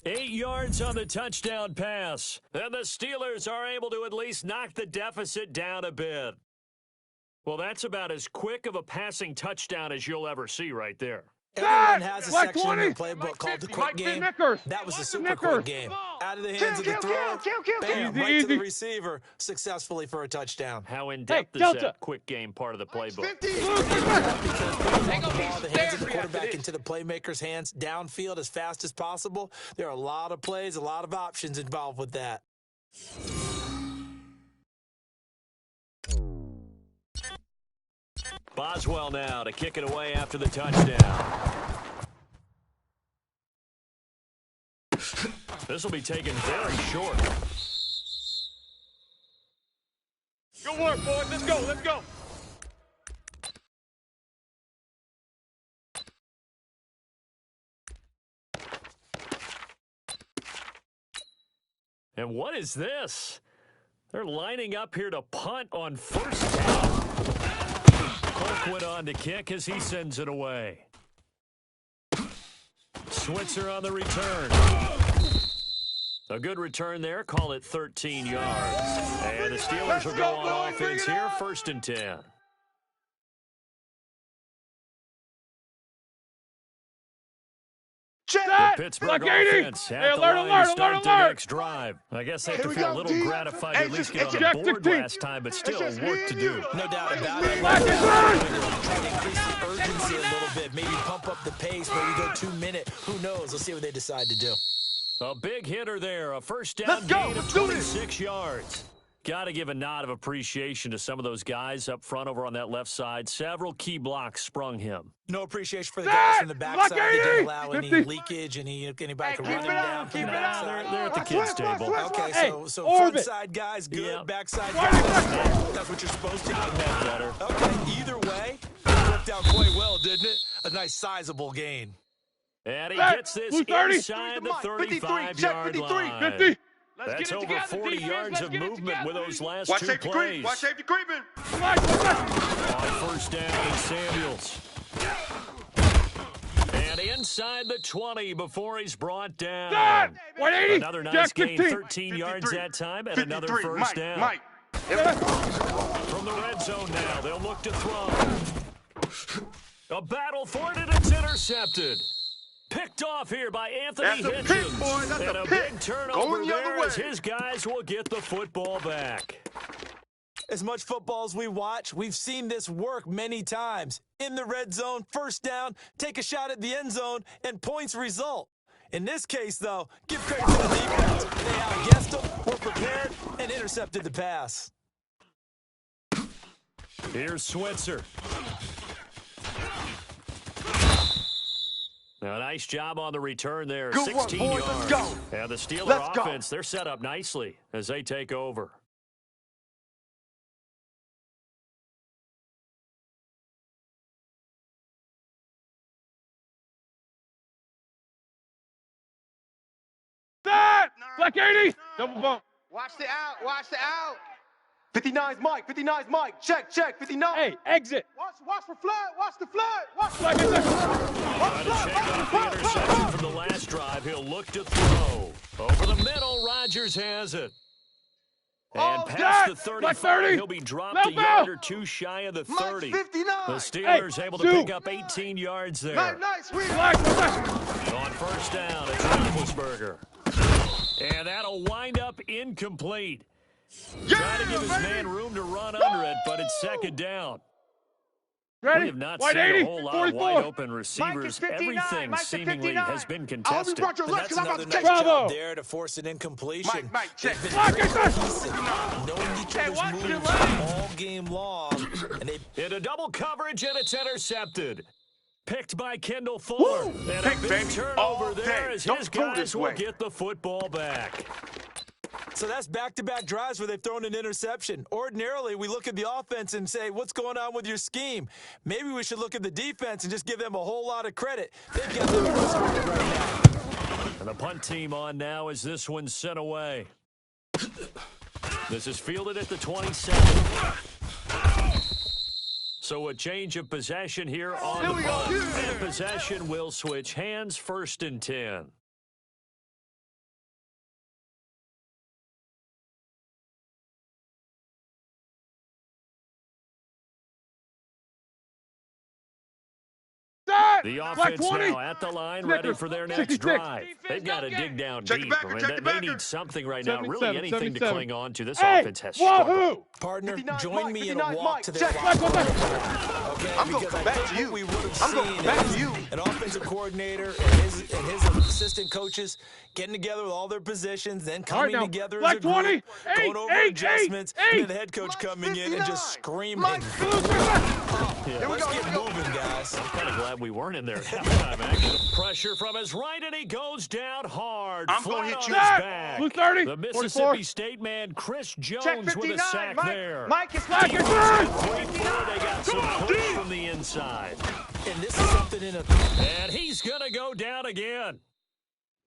8 yards on the touchdown pass. And the Steelers are able to at least knock the deficit down a bit. Well, that's about as quick of a passing touchdown as you'll ever see right there. Everyone has a section in the playbook called the quick game. That was a super quick game. Out of the hands of the thrower, bam, right to the receiver, successfully for a touchdown. How in-depth is that quick game part of the playbook? Because putting the ball in the hands of the quarterback into the playmaker's hands downfield as fast as possible, there are a lot of plays, a lot of options involved with that. Boswell now to kick it away after the touchdown. This will be taken very short. Good work, boys. Let's go. And what is this? They're lining up here to punt on first down. Polk went on to kick as he sends it away. Switzer on the return. A good return there. Call it 13 yards. And the Steelers will go on offense here, 1st and 10. The Pittsburgh offense at the line to start their next drive. I guess they have to feel a little gratified to at least get on the board last time, but still work to do. No doubt about it. Try to increase the urgency a little bit. Maybe pump up the pace. Maybe go 2 minute. Who knows? Let's see what they decide to do. A big hitter there. A first down gain of 26 yards. Got to give a nod of appreciation to some of those guys up front over on that left side. Several key blocks sprung him. No appreciation for the guys from the backside. They didn't allow any leakage, anybody can run him down from the backside. They're at the kids' table. Okay, so front side guys, good. Backside guys, that's what you're supposed to do. Better. Okay, either way, it worked out quite well, didn't it? A nice sizable gain. And he gets this inside the 35-yard line. 50. That's over 40 yards of movement with those last two plays. Watch safety creeping. On first down is Samuels. And inside the 20 before he's brought down. 180. Another nice gain, 13 yards that time, and another first down. Mike. From the red zone now, they'll look to throw. A battle for it, and it's intercepted. Picked off here by Anthony Hitchens. And a big turnover there as his guys will get the football back. As much football as we watch, we've seen this work many times. In the red zone, first down, take a shot at the end zone, and points result. In this case, though, give credit to the defense. They outguessed them, were prepared, and intercepted the pass. Here's Switzer. A nice job on the return there, 16 yards. Let's go. And the Steeler offense, they're set up nicely as they take over. Black 80. Double bump. Watch the out. Watch the out. 59's Mike. 59's Mike. Check. 59. Hey, exit. Watch for flood. Watch the flood. Watch Black 80. Trying to shake off the interception from the last drive. He'll look to throw. Over the middle, Rodgers has it. And past the 35, he'll be dropped a yard or two shy of the 30. The Steelers able to pick up 18 yards there. Nice. On first down, it's Roethlisberger. And that'll wind up incomplete. Trying to give his man room to run under it, but it's second down. Ready? We have not Wide seen 80, a whole lot 44. of wide-open receivers. Everything seemingly has been contested. That's another nice Bravo. job there to force an incompletion. Mike, check. They've been very cohesive, knowing each other's moves all game long. And they In a double coverage, and it's intercepted. Picked by Kendall Fuller. And a big turnover there as his guys will get the football back. So that's back-to-back drives where they've thrown an interception. Ordinarily, we look at the offense and say, what's going on with your scheme? Maybe we should look at the defense and just give them a whole lot of credit. They've got the best record right now. And the punt team on now as this one's sent away. This is fielded at the 27. So a change of possession here on the punt. And possession will switch hands, 1st and 10. The offense now at the line, ready for their next drive. They've got to dig down deep. They need something right now, really anything to cling on to. This offense has struggled. Partner, join me in a walk to their Okay, I'm going to come back to you. We would have I'm going to come back to you. An offensive coordinator and his assistant coaches getting together with all their positions, then coming together as a group, going over adjustments, and then the head coach coming in and just screaming. Let's get moving, guys. I'm kind of glad we weren't in there at halftime, actually. Pressure from his right, and he goes down hard. I'm flat going to hit on you. his back. Blue 30. The Mississippi 44. State man, Chris Jones, Check with 59. a sack there. Mike is Black 80. 3-4, they got some push from the inside. And this is something in a... And he's going to go down again.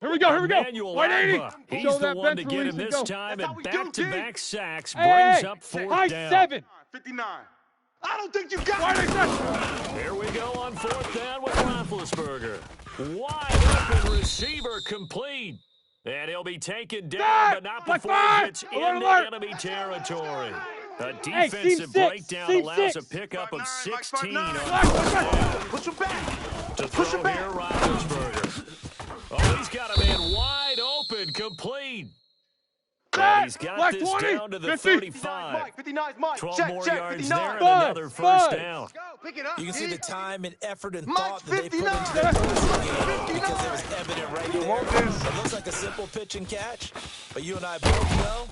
Here we go, here we go. Emmanuel 180. Agba. He's Show the that one to bench get release him and this go. time, That's how and we do, back-to-back sacks Hey, brings up fourth high down. 7. 59. I don't think you got it. Here we go on fourth down with Roethlisberger. Wide open receiver complete. And he'll be taken down, but not before he gets into enemy territory. A defensive breakdown allows a pickup of 16 on fourth down. Push him back. To throw here, Roethlisberger. Oh, he's got a man wide open, complete. And he's got this 20, down to the 50. 35. 59's Mike. 12 more yards 59. there and another first down. Go, pick it up. You can see the time and effort and Mike's thought that they put 59. into their passing game because it was evident right there. It looks like a simple pitch and catch, but you and I both know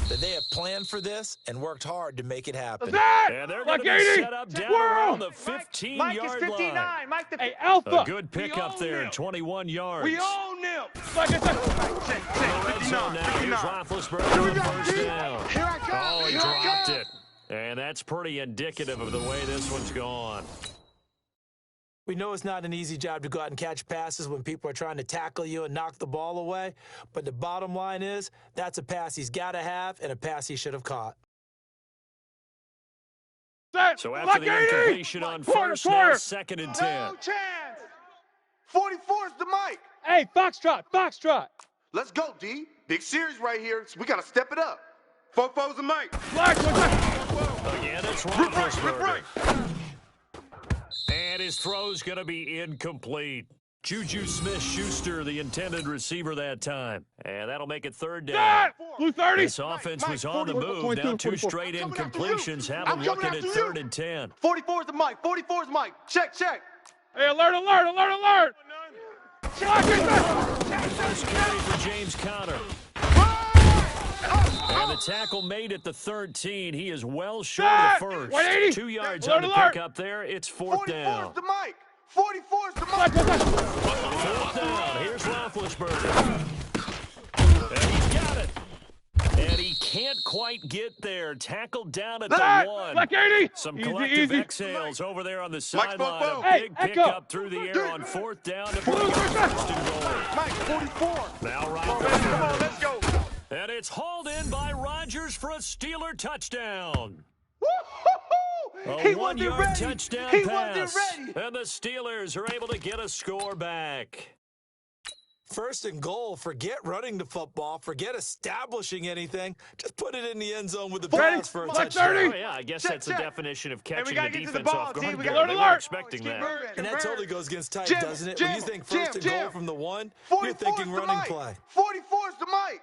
that they have planned for this and worked hard to make it happen. And they're going to be set up down around the 15-yard line. Mike the Hey, Alpha. A good pickup there, 21 yards. We own them. Like I said. Red zone now. Here's Roethlisberger on first down. Here I come. Oh, he Here I dropped come. it. And that's pretty indicative of the way this one's gone. We know it's not an easy job to go out and catch passes when people are trying to tackle you and knock the ball away, but the bottom line is that's a pass he's got to have and a pass he should have caught. So after the incompletion on first, now second and 10. No chance. 44's the Mike. Hey, Foxtrot, Foxtrot. Let's go, D. Big series right here. So we got to step it up. 4-4's the Mike. Black, Again, it's Roethlisberger. And his throw's going to be incomplete. Juju Smith-Schuster, the intended receiver that time. And that'll make it third down. Blue 30. This offense was on the move. Now two straight incompletions have them looking at third and 10. 44's the Mike. 44's the Mike. Check. Hey, alert, alert, alert, alert. First carry for James Conner. And the tackle made at the 13. He is well short of the first. 180. 2 yards Alert, on the alert. pickup there. It's fourth 44's down. the Mike. 44's the Mike. Fourth down. Here's Roethlisberger. And he's got it. And he can't quite get there. Tackled down at the 1. Black 80. Some Easy, collective easy. exhales over there on the Mike's sideline. both. A Hey, big Echo. pickup through the air on fourth down to bring up first and goal. Mike, 44. Now Come Roethlisberger. on, let's go. And it's hauled in by Rodgers for a Steeler touchdown. Woo-hoo-hoo! A He wasn't one-yard ready. touchdown He pass. wasn't ready. And the Steelers are able to get a score back. First and goal, forget running the football, forget establishing anything. Just put it in the end zone with the pass for a Black touchdown. 30. Oh, yeah, I guess Check, that's the check. definition of Hey, we catching gotta the get to the defense ball, off T. guard We there. gotta They alert. weren't expecting Keep that. moving. And that totally goes against type, Jim, doesn't it? Jim, When you think Jim, first and goal Jim. from the 1, 44's you're thinking the running Mike. play. 44's the Mike.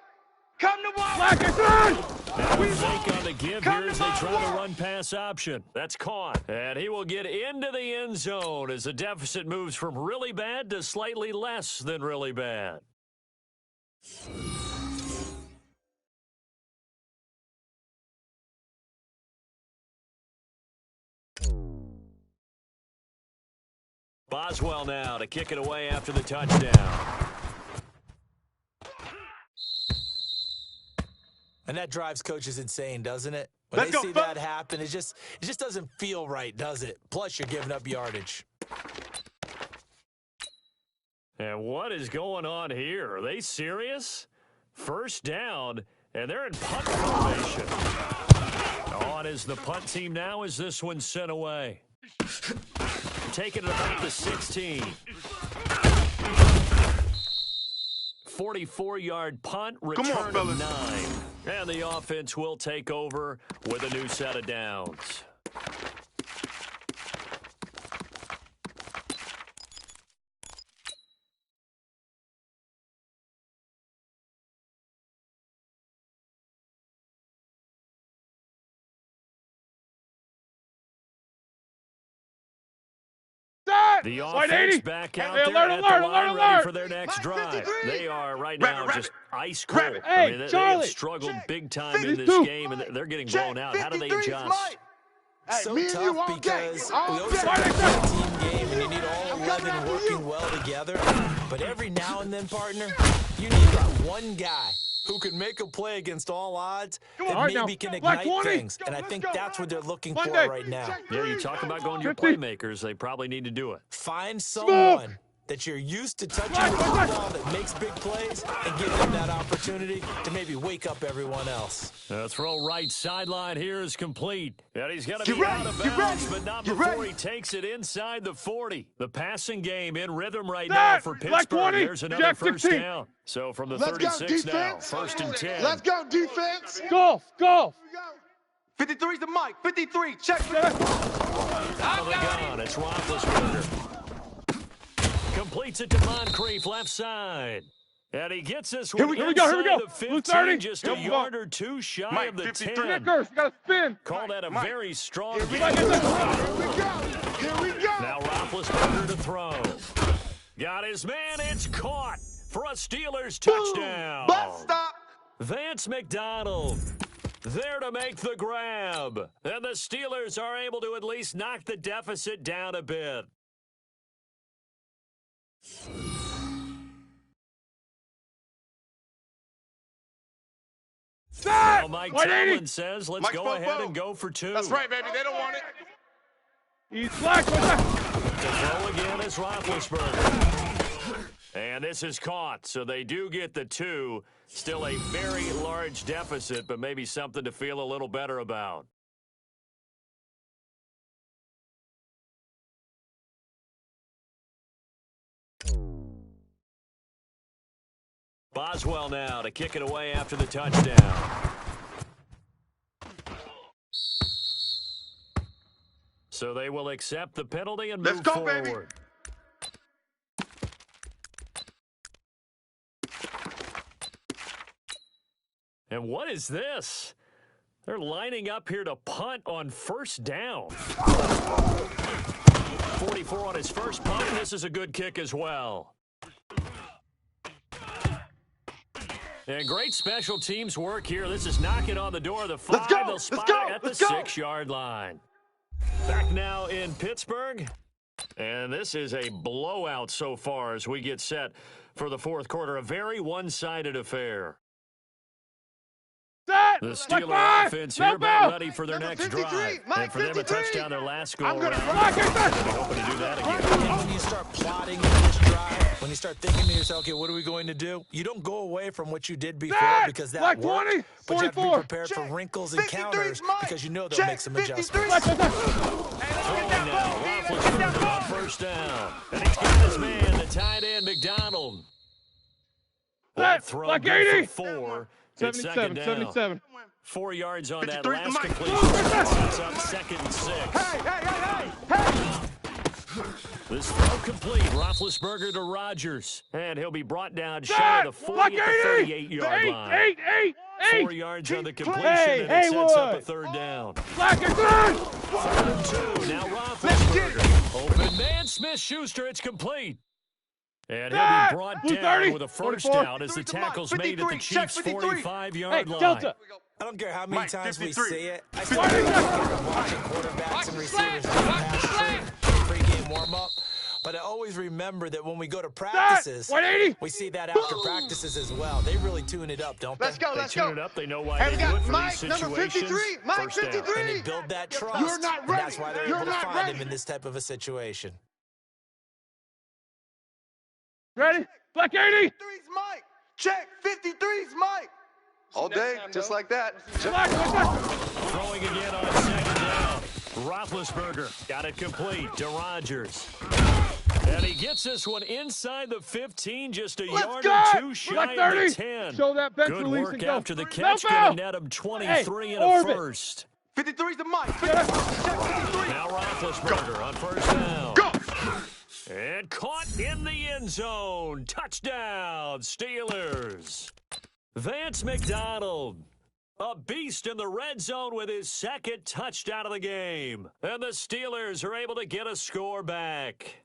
Come to ball. Black is on. Now we think on the give Come here as to they my try to world. run pass option. That's caught. And he will get into the end zone as the deficit moves from really bad to slightly less than really bad. Boswell now to kick it away after the touchdown. And that drives coaches insane, doesn't it? When Let's they go, see fellas. that happen, it just doesn't feel right, does it? Plus, you're giving up yardage. And what is going on here? Are they serious? First down, and they're in punt formation. On is the punt team now as this one's sent away. Taking it about the 16. 44-yard punt, return on, of fellas. 9. And the offense will take over with a new set of downs. The offense 180. back Hey, out alert, there at alert, the line alert, ready alert. for their next Mike, drive. 53. They are right Rabbit, now just rabbit. ice cold. Rabbit. Hey, I mean, they Charlie. have struggled Check. big time in this 52. game, and they're getting Check. blown out. How do they 53's adjust? Mike. Hey, So me and you tough all day. because All we always day. talk about a team game and you need all I'm coming 11 after working you. well together. But every now and then, partner, you need that one guy who can make a play against all odds on, that all right, maybe now. can Black ignite 20. things. And I think that's what they're looking for Monday. right now. Yeah, you talk about going to your 50. playmakers. They probably need to do it. Find someone that you're used to touching the football that makes big plays and give them that opportunity to maybe wake up everyone else. The throw right sideline here is complete. And he's going to be out of bounds, but not before he takes it inside the 40. The passing game in rhythm right now for Pittsburgh. There's another first down. So from the 36 now, 1st and 10. Let's go, defense. Golf. 53's the mic. 53. Check. Out of the gun, it's Roethlisberger. Completes it to Moncrief, left side. And he gets this one inside the 15, just a yard or two shy of the 10. Kickers, got to spin. Call that a very strong game. Here we go. Now Roethlisberger to throw. Got his man, it's caught for a Steelers touchdown. Bus stop. Vance McDonald there to make the grab. And the Steelers are able to at least knock the deficit down a bit. Well, Mike Tomlin says, let's go ahead and go for 2. That's right, baby. They don't want it. He's black. To throw again is Roethlisberger. And this is caught, so they do get the 2. Still a very large deficit, but maybe something to feel a little better about. Boswell now to kick it away after the touchdown. So they will accept the penalty and move forward. Baby. And what is this? They're lining up here to punt on first down. 44 on his first punt, and this is a good kick as well. And great special teams work here. This is knocking on the door of the 5. They'll spot it at the 6-yard line. Back now in Pittsburgh. And this is a blowout so far as we get set for the fourth quarter. A very one-sided affair. The Steeler offense here about ready for their next drive. And for them a touchdown their last goal round. Hoping to do that again. And when you start plotting this drive, when you start thinking to yourself, okay, what are we going to do? You don't go away from what you did before because that worked. But you have to be prepared for wrinkles and counters because you know they'll make some adjustments. Throwing now, Roethlisberger on first down. And he's got his man, the tight end, McDonald. That throw good for 4. 77. 4 yards on that last completion. Sets up 2nd and 6. Hey. This throw complete. Roethlisberger to Rodgers. And he'll be brought down shy of the 40 at the 38-yard line. 4 yards on the completion, and it sets up a 3rd down. 3rd and 2. Now Roethlisberger. Open man, Smith-Schuster. It's complete. And he'll be brought down with a first down as the tackle's made at the Chiefs' 45-yard line. Delta. I don't care how many times we say it. I still watching quarterbacks and receivers pre-game warm-up. But I always remember that when we go to practices, we see that after practices as well. They really tune it up, don't they? Let's go. They tune it up. They know why they do it for these situations. Number 53. Mike 53. And they build that trust. You're not ready. And that's why they're able to find him in this type of a situation. Ready? Black 80. 53's Mike. Check. 53's Mike. All day, just like that. Throwing again on 2nd down. Roethlisberger got it complete to Rodgers. And he gets this one inside the 15, just a yard or 2 shy of the 10. Show that bench Good release work and go. after the catch, gonna net him 23 and a first. 53's the Mike. Now Roethlisberger on first down. Go. And caught in the end zone. Touchdown, Steelers. Vance McDonald, a beast in the red zone with his 2nd touchdown of the game. And the Steelers are able to get a score back.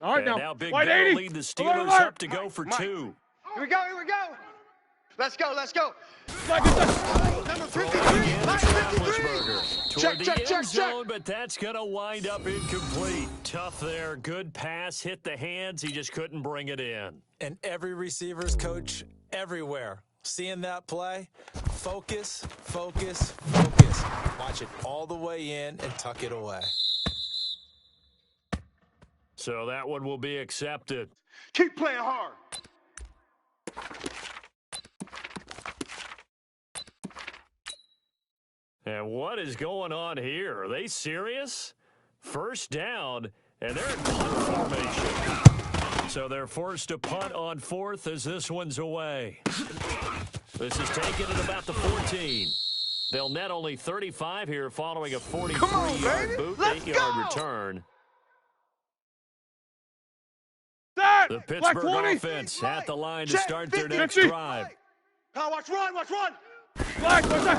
All right, and now Big White Bill 80. lead the Steelers up to go for 2. Here we go. Let's go. Number 53. Mike 53. Check. Zone, but that's going to wind up incomplete. Tough there. Good pass. Hit the hands. He just couldn't bring it in. And every receiver's coach everywhere, seeing that play, focus. Watch it all the way in and tuck it away. So that one will be accepted. Keep playing hard. And what is going on here? Are they serious? First down, and they're in punt formation. So they're forced to punt on fourth as this one's away. This is taken at about the 14. They'll net only 35 here following a 43-yard boot, 8-yard return. The Pittsburgh offense at the line to start their next drive. Watch run, watch run. Black, what's that?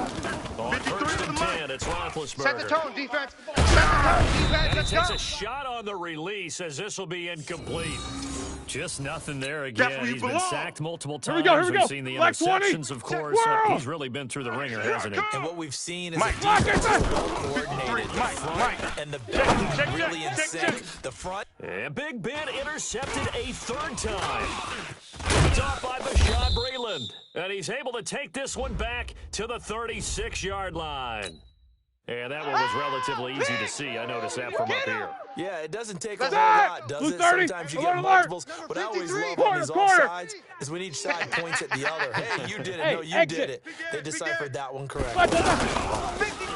On first and 10, it's Roethlisberger. Set the tone, defense. Set the tone, defense. And he takes a shot on the release as this will be incomplete. Just nothing there again. He's been sacked multiple times. Here we go. We've seen the interceptions, of course. He's really been through the ringer, hasn't he? And what we've seen is a defense coordinated. The front and the back really in sync. The front. And Big Ben intercepted a third time. It's off by Bashaud Breeland. And he's able to take this one back to the 36-yard line. And that one was relatively easy to see. I noticed that from up here. Yeah, it doesn't take a whole lot, does it? Sometimes you get multiples. What I always love on these offsides is when each side points at the other. Hey, you did it. No, you did it. They deciphered that one correctly.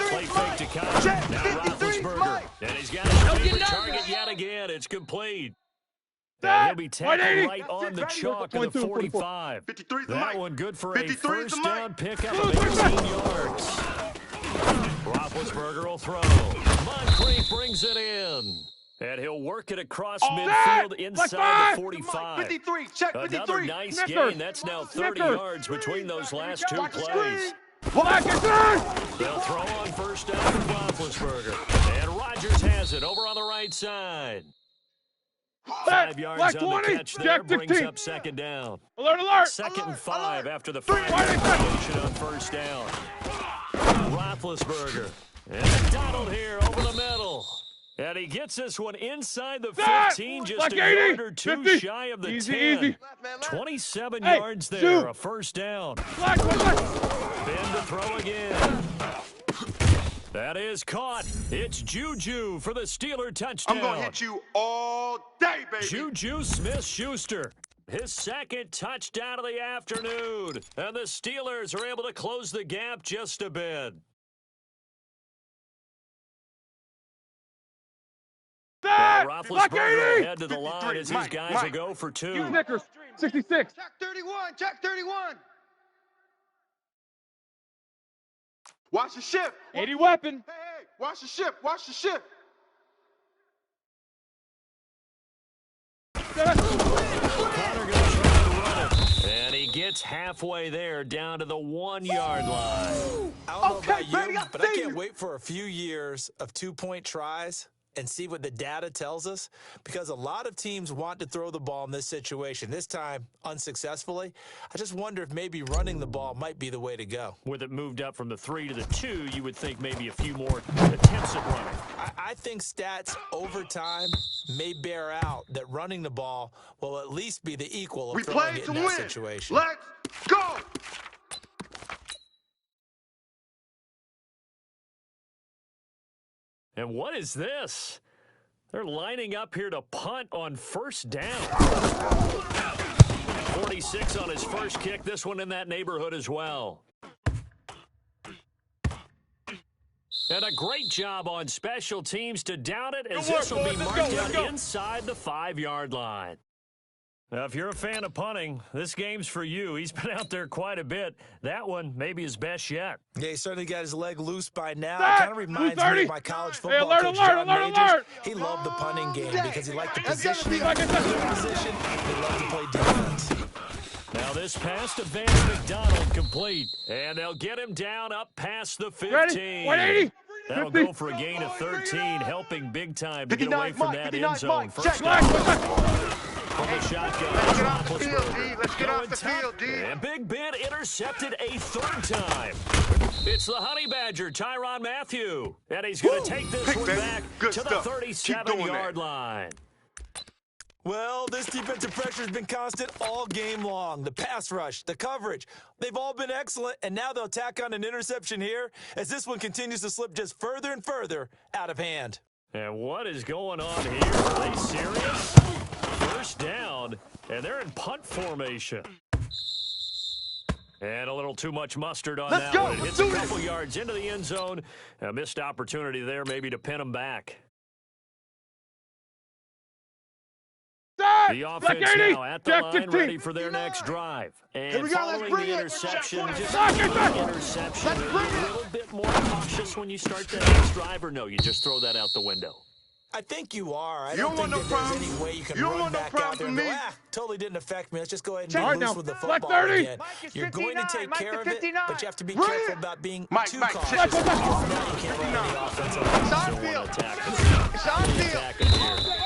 Play fake to Kyle. Now Roethlisberger. And he's got his favorite target yet again. It's complete. And he'll be tackled right on the chalk of the 45. That one good for a first down pickup of 18 yards. Roethlisberger will throw. Moncrief brings it in. And he'll work it across midfield inside the 45. 53, check 53. Another nice gain. That's now 30 yards between those last two plays. They'll throw on first down for Roethlisberger. And Rodgers has it over on the right side. 5 yards on the catch there, brings up second down. Alert! Second and 5 after the 5-yard completion on first down. Roethlisberger. And McDonald here over the middle. And he gets this one inside the 15, just a yard or two shy of the 10. 27 yards there, a first down. Ben to throw again. That is caught. It's Juju for the Steeler touchdown. I'm going to hit you all day, baby. Juju Smith-Schuster. His second touchdown of the afternoon. And the Steelers are able to close the gap just a bit. Roethlisberger head to the line as these guys will go for two. Snickers, 66. Check 31, check 31. Watch the ship. 80 weapon. Hey, watch the ship, watch the ship. Connor going to try and run it. And he gets halfway there down to the 1-yard line. I don't know about you, but I can't wait for a few years of two-point tries and see what the data tells us, because a lot of teams want to throw the ball in this situation, this time unsuccessfully. I just wonder if maybe running the ball might be the way to go. With it moved up from the 3 to the 2, you would think maybe a few more attempts at running. I think stats over time may bear out that running the ball will at least be the equal of throwing it in that situation. Let's go! And what is this? They're lining up here to punt on first down. 46 on his first kick. This one in that neighborhood as well. And a great job on special teams to down it, as this will be marked out inside the 5-yard line. Now, if you're a fan of punting, this game's for you. He's been out there quite a bit. That one maybe his best yet. Yeah, he certainly got his leg loose by now. It kind of reminds me of my college football coach, John Majors. He loved the punting game because he liked the positioning, he loved to play defense. Now this pass to Vance McDonald complete. And they'll get him down up past the 15. 180. That'll go for a gain of 13, helping big time to get away from that end zone. First from the shotgun. Let's get off the field, D. And Big Ben intercepted a third time. It's the Honey Badger, Tyrann Mathieu. And he's going to take this one back to the 37-yard line. Well, this defensive pressure has been constant all game long. The pass rush, the coverage, they've all been excellent, and now they'll tack on an interception here as this one continues to slip just further and further out of hand. And what is going on here? Are they serious? First down, and they're in punt formation. And a little too much mustard on that one. It hits a couple yards into the end zone. A missed opportunity there maybe to pin them back. The offense now at the line, ready for their next drive. And following the interception, just the interception, a little bit more cautious when you start the next drive, or no, you just throw that out the window? I think you are. I don't think that there's any way you can run back out there and go, totally didn't affect me. Let's just go ahead and be loose with the football again. You're going to take care of it, but you have to be careful about being too cautious. Because now you can't run the offense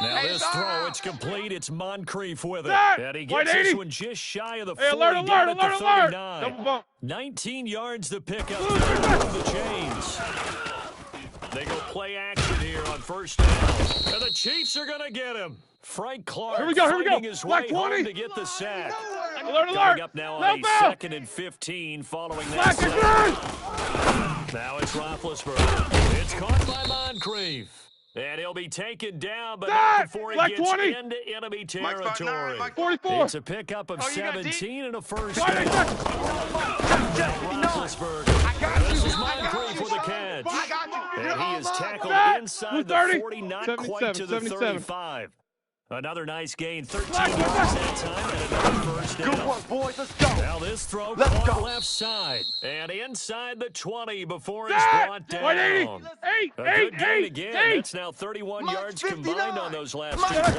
Now this throw, it's complete. It's Moncrief with it. And he gets this one just shy of the 40, down at the 39. 19 yards to pick up the chains. They go play action here on first down. And the Chiefs are going to get him. Frank Clark finding his way home to get the sack. Coming up now on a 2nd and 15 following that sack. Now it's Roethlisberger. It's caught by Moncrief. And he'll be taken down, but not before he gets into enemy territory. 44. It's a pickup of 17 and a first down. Roethlisberger. This is Moncrief with a catch. And he is tackled inside the 40, not quite to the 35. Another nice gain, 13 yards that time, and another first down. Good work, boys. Let's go. Now this throw caught left side. And inside the 20 before it's brought down. A good gain again. That's now 31 yards combined on those last 2 plays.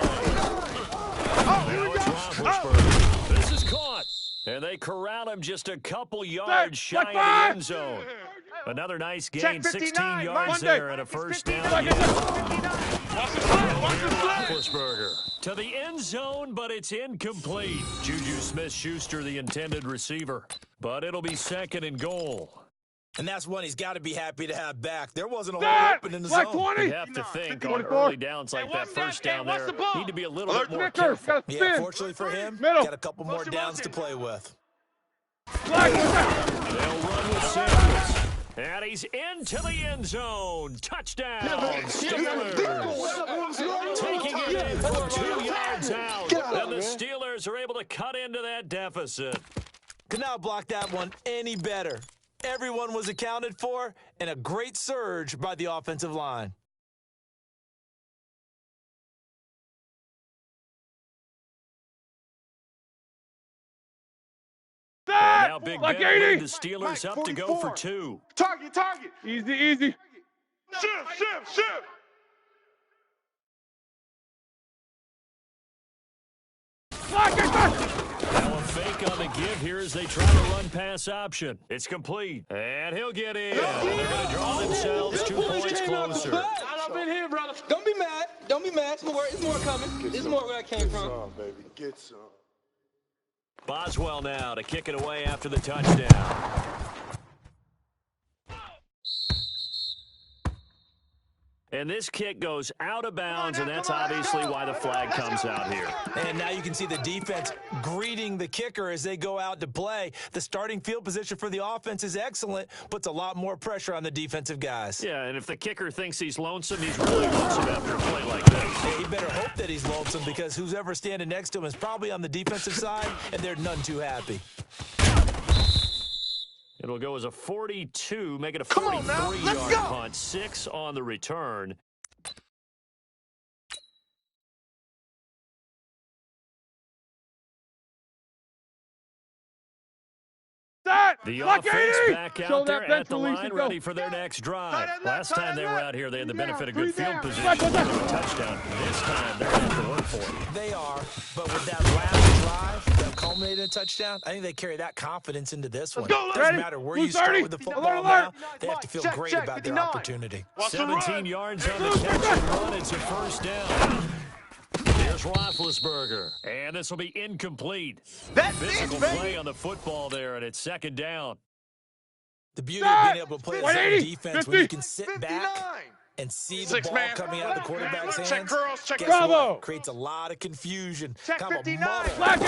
Now it's Roethlisberger. This is caught. And they corral him just a couple yards shy of the end zone. Another nice gain, 16 yards there and a first down. Roethlisberger to the end zone, but it's incomplete. Juju Smith-Schuster, the intended receiver. But it'll be 2nd and goal. And that's one he's got to be happy to have back. There wasn't a hole open in the zone. You have to think on early downs like that, first down there, need to be a little bit more careful. Yeah, fortunately for him, got a couple more downs to play with. They'll run with Sanders. And he's into the end zone. Touchdown, Steelers. Taking it in from 2 yards out. And the Steelers are able to cut into that deficit. Could not block that one any better. Everyone was accounted for, and a great surge by the offensive line. And now Big Ben lead the Steelers up to go for 2. Target. Easy. Shift. Now a fake on the give here as they try to run pass option. It's complete. And he'll get in. They're going to draw themselves 2 points closer. I've been here, brother. Don't be mad. It's more coming. It's more where I came from. Get some, baby. Get some. Boswell now to kick it away after the touchdown. And this kick goes out of bounds, and that's obviously why the flag comes out here. And now you can see the defense greeting the kicker as they go out to play. The starting field position for the offense is excellent, puts a lot more pressure on the defensive guys. Yeah, and if the kicker thinks he's lonesome, he's really lonesome after a play like this. Yeah, he better hope that he's lonesome because who's ever standing next to him is probably on the defensive side, and they're none too happy. It'll go as a 42, make it a 43-yard punt. 6 on the return. The offense back out there at the line, ready for their next drive. Last time they were out here, they had the benefit of good field position. A touchdown. This time, they're going to have to work for it. They are, but with that last drive that culminated in a touchdown, I think they carry that confidence into this one. Doesn't matter where you start with the football now, they have to feel great about their opportunity. 17 yards on the catch and run. It's a first down. Here's Roethlisberger, and this will be incomplete. Physical play on the football there, and it's 2nd down. The beauty of being able to play zone defense when you can sit back and see the ball coming out of the quarterback's hands. Check girls, check Bravo. Creates a lot of confusion. Check Kind of a 59. muddle.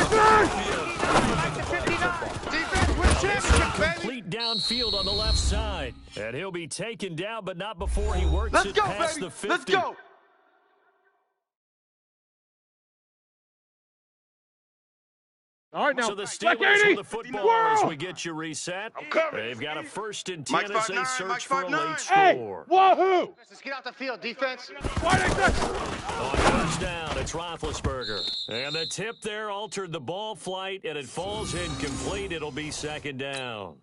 Defense with Complete downfield on the left side. And he'll be taken down, but not before he works it past the 50. Let's go. All right, now. So the Steelers with the football as we get you reset. They've got a 1st and 10 as they search for a late score. Wahoo! Let's get out the field, defense. Why they On first down, it's Roethlisberger. And the tip there altered the ball flight, and it falls incomplete. It'll be 2nd down.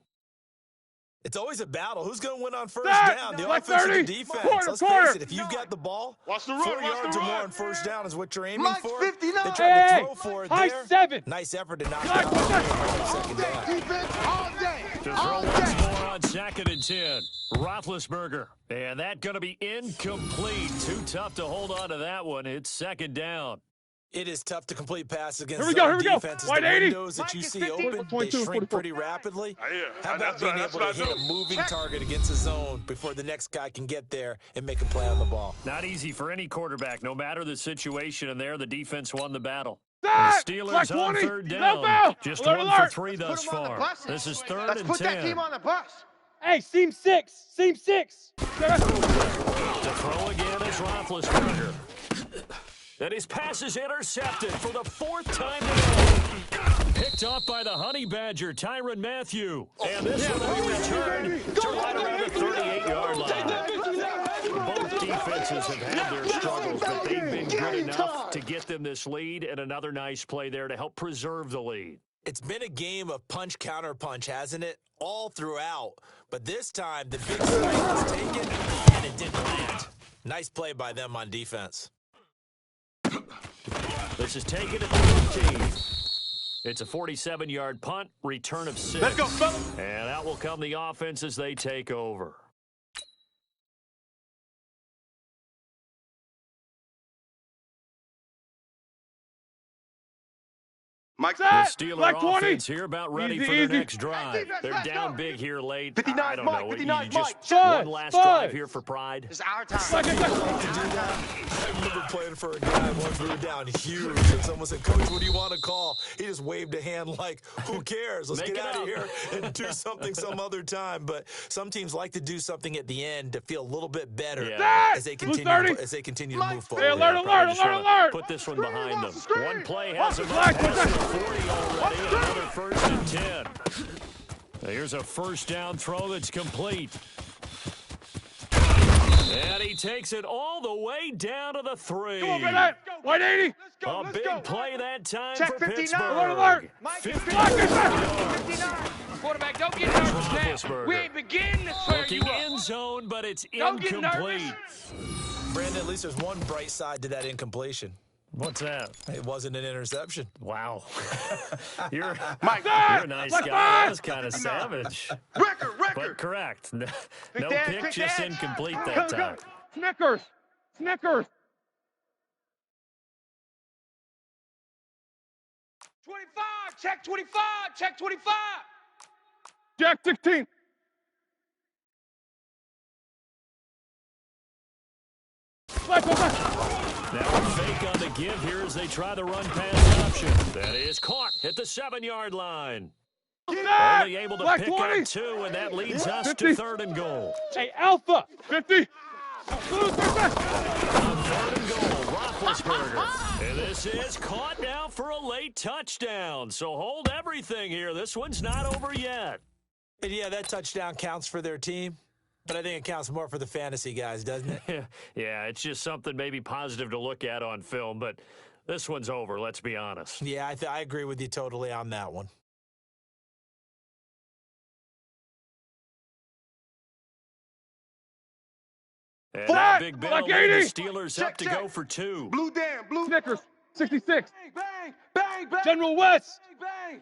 It's always a battle. Who's going to win on first down? The offense or the defense? Let's face it, if you've got the ball, 4 yards or more on first down is what you're aiming for. 59. They tried to throw for it high there. 7. Nice effort to knock it out. Second down. Defense all day. To throw once more on 2nd and 10. Roethlisberger. And that going to be incomplete. Too tough to hold on to that one. It's 2nd down. It is tough to complete passes against Here we go. defenses. Wide The 80. windows that you see open, they shrink pretty rapidly. How about being able to hit a moving target against a zone before the next guy can get there and make a play on the ball? Not easy for any quarterback, no matter the situation, and there the defense won the battle. The Set. Steelers on 20. 3rd No down. foul. Just Alert, 1 alert. for 3 thus far. This is 3rd Let's and put 10. that team on the bus. Hey, seam 6. Seam 6. To throw again is Roethlisberger. And his pass is intercepted for the 4th time today. Picked off by the Honey Badger, Tyrann Mathieu. And this one will be returned to right around the 38-yard line. Both defenses have had their struggles, but they've been good enough to get them this lead, and another nice play there to help preserve the lead. It's been a game of punch, counter punch, hasn't it? All throughout. But this time, the big strike was taken, and it didn't land. Nice play by them on defense. This is taken at the 15. It's a 47-yard punt, return of 6. Let's go, fella. And out will come the offense as they take over. Mike, The Steeler Black 20. offense here about ready Easy, for their easy. next drive. They're down big here late. 59 I don't Mike, know. 59 You just Mike. one last Five. drive here for pride. It's our time. I remember playing for a guy once we were down huge, and someone said, "Coach, what do you want to call?" He just waved a hand like, "Who cares? Let's Make get it out of up." here and do something some other time." But some teams like to do something at the end to feel a little bit better Yeah. as they Blue continue 30. to move forward. Hey, alert, Probably alert, just alert, wanna alert. Put this one behind them. Screen. One play has them up Black, past black. the 40 already, and another 1st and 10. Here's a 1st down throw that's complete. And he takes it all the way down to the 3. Come on, man. 180. A big play that time Check for 59. Pittsburgh. Alert, alert. 50 Quarterback, don't get nervous now. Roethlisberger. We ain't beginning to tear you looking up. end zone, but it's Don't get incomplete. nervous. Brandon, at least there's one bright side to that incompletion. What's that? It wasn't an interception. Wow. you're Mike, a nice guy. That was kind of savage. record. But correct. No dad, pick, big just dad. incomplete Go, that go. time. Snickers. Snickers. 25, check 25, check 25. Jack 16. Black, black, black. Now a fake on the give here as they try the run pass option. That is caught at the 7-yard line. Only able to Black pick 20. up 2, and that leads us 50. to 3rd and goal. Hey, Alpha. 50. Blue, 50. 3rd and goal, Roethlisberger. And this is caught now for a late touchdown. So hold everything here. This one's not over yet. And yeah, that touchdown counts for their team, but I think it counts more for the fantasy guys, doesn't it? Yeah, it's just something maybe positive to look at on film, but this one's over, let's be honest. Yeah, I agree with you totally on that one. And Flat! that big Like bell, and the 80. Steelers Check, up to check. go for 2. Blue Dan, blue. Snickers. 66. bang, bang, bang, General West. bang.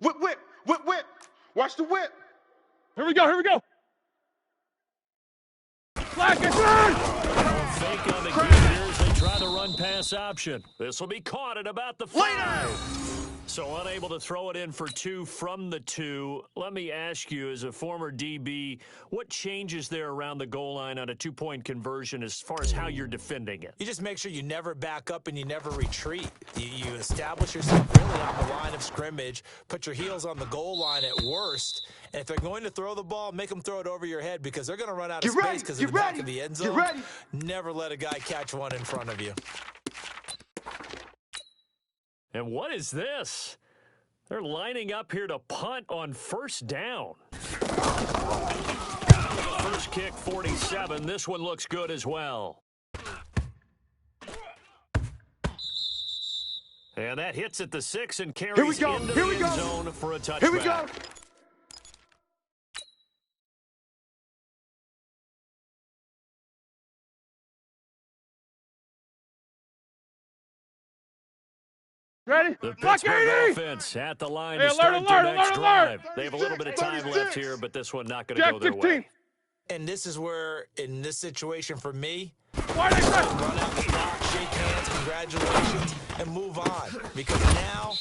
Whip, whip, whip, whip. Watch the whip. Here we go. Here we go. Black and turn. Fake on the give here as they try the run pass option. This will be caught at about the 5. So unable to throw it in for 2 from the 2. Let me ask you, as a former DB, what changes there around the goal line on a 2-point conversion as far as how you're defending it? You just make sure you never back up and you never retreat. You establish yourself really on the line of scrimmage, put your heels on the goal line at worst, and if they're going to throw the ball, make them throw it over your head because they're going to run out of space because of the back of the end zone. Never let a guy catch one in front of you. And what is this? They're lining up here to punt on first down. First kick, 47. This one looks good as well. And that hits at the 6 and carries into the end zone for a touchback. Here we go. Ready? The Lock Pittsburgh 80! offense at the line Hey, to start their next drive. 36, They have a little bit of time left here, but this one not going to go their 15. way. And this is where, in this situation for me, Why they say? run out the clock, shake hands, congratulations, and move on. Because now,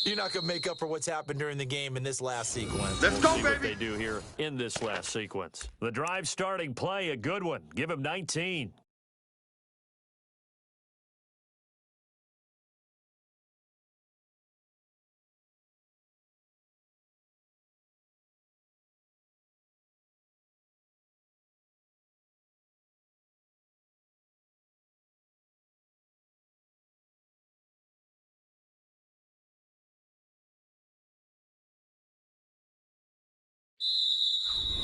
you're not going to make up for what's happened during the game in this last sequence. Let's We'll go, see what baby. they do here in this last sequence. The drive starting play, a good one. Give him 19.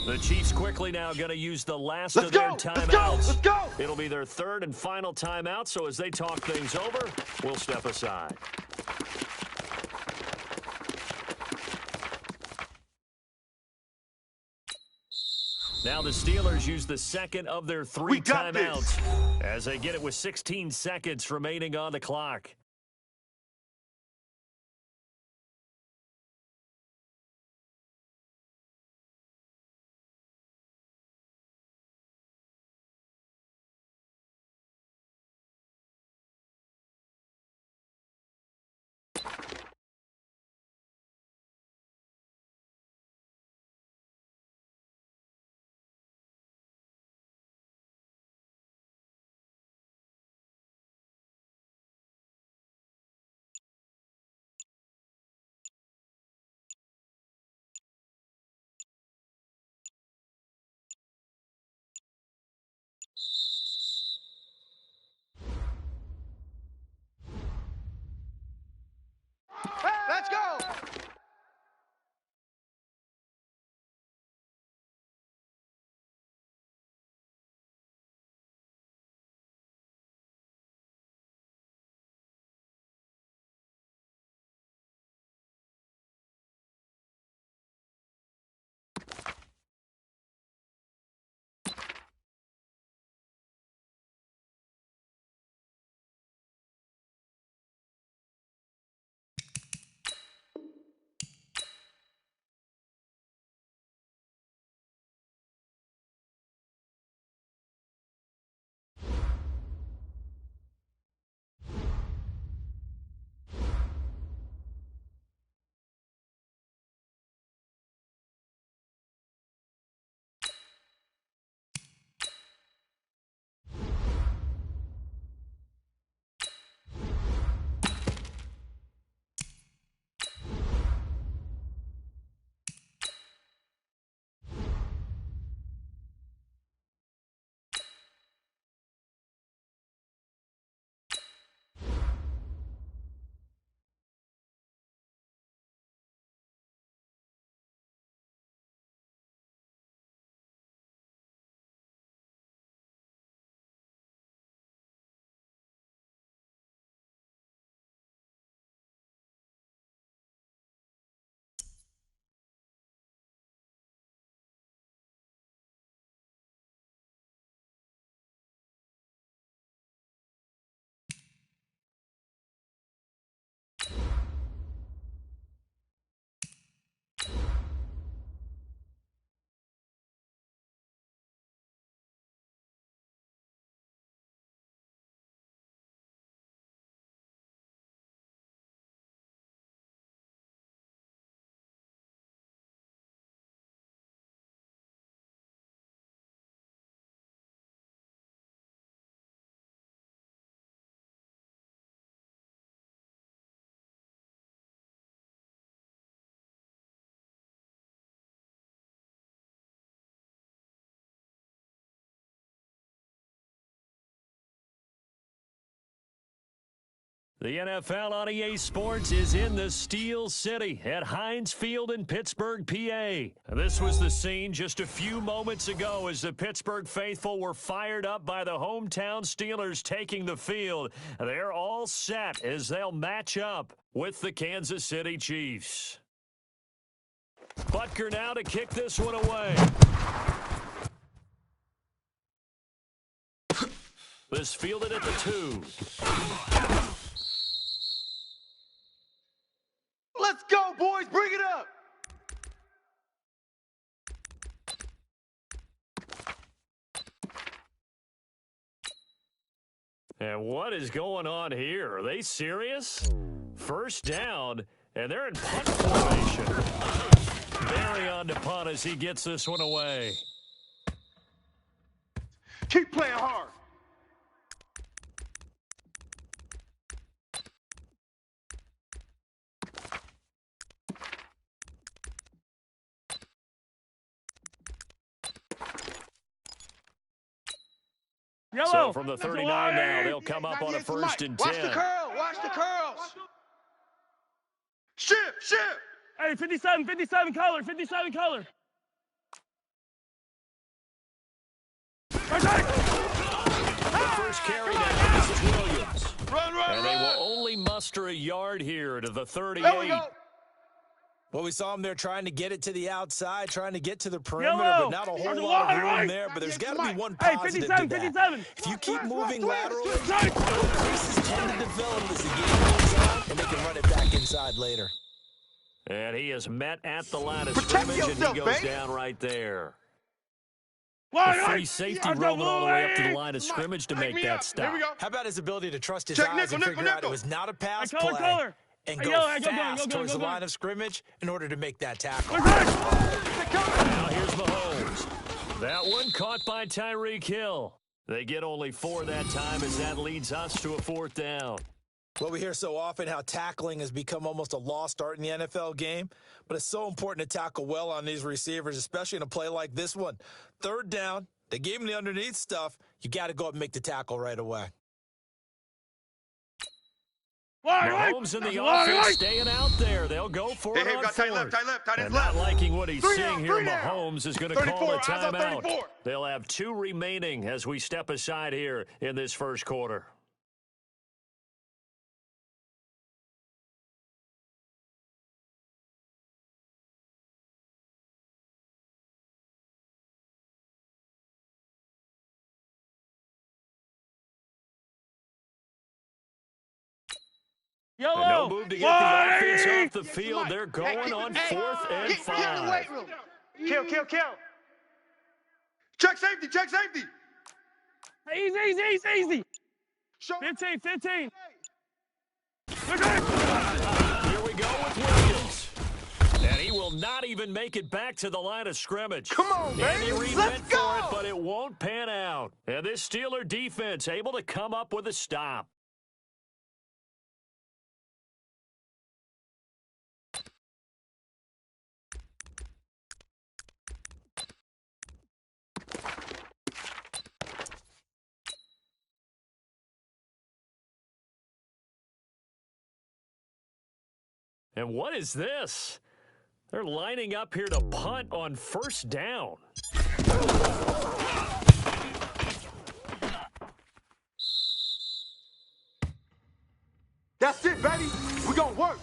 The Chiefs quickly now going to use the last of their timeouts. Let's go. It'll be their third and final timeout, so as they talk things over, we'll step aside. Now the Steelers use the second of their 3 timeouts as they get it with 16 seconds remaining on the clock. The NFL on EA Sports is in the Steel City at Heinz Field in Pittsburgh, PA. This was the scene just a few moments ago as the Pittsburgh faithful were fired up by the hometown Steelers taking the field. They're all set as they'll match up with the Kansas City Chiefs. Butker now to kick this one away. This fielded at the 2. Let's go, boys. Bring it up. And what is going on here? Are they serious? First down, and they're in punt formation. Barry on to punt as he gets this one away. Keep playing hard. Yellow. So from the 39 now, they'll come up on a 1st and 10. Watch the curl. Watch the curls. Shift. Hey, 57 color. The first carry now is Williams. And they will only muster a yard here to the 38. There we go. Well, we saw him there trying to get it to the outside, trying to get to the perimeter, Yellow. but not a whole There's lot of room right. there. But there's got to be one Hey, positive 57, to that. 57. If you keep moving laterally, Right. pieces tend to develop as the game goes on, and they can run it back inside later. And he is met at the line of Protect scrimmage, yourself, and he goes baby. down right there. Right. Free safety roaming all the way up to the line of scrimmage to make that stop. Here we go. How about his ability to trust his Check eyes and nickel, figure out it nickel. was not a pass Color, play color. and Hey, go yellow, go, fast go, towards the go. line of scrimmage in order to make that tackle? Now here's Mahomes. That one caught by Tyreek Hill. They get only 4 that time as that leads us to a 4th down. Well, we hear so often how tackling has become almost a lost art in the NFL game, but it's so important to tackle well on these receivers, especially in a play like this one. 3rd down, they gave him the underneath stuff. You got to go up and make the tackle right away. Mahomes and the offense staying out there. They'll go for it on tight 4th. left, tight And is not left. liking what he's Three seeing down, here, three down. Mahomes is going to call a 34, eyes on timeout. 34. They'll have 2 remaining as we step aside here in this first quarter. Yellow. And no move to get the offense off the field. They're going on 4th and Get in the 5. weight room. Kill. Check safety. Easy. Show 15. Here we go with Williams. And he will not even make it back to the line of scrimmage. Come on, Andy baby. Reid Let's went go. for it, but it won't pan out. And this Steeler defense able to come up with a stop. And what is this? They're lining up here to punt on 1st down. That's it, baby. We gonna work.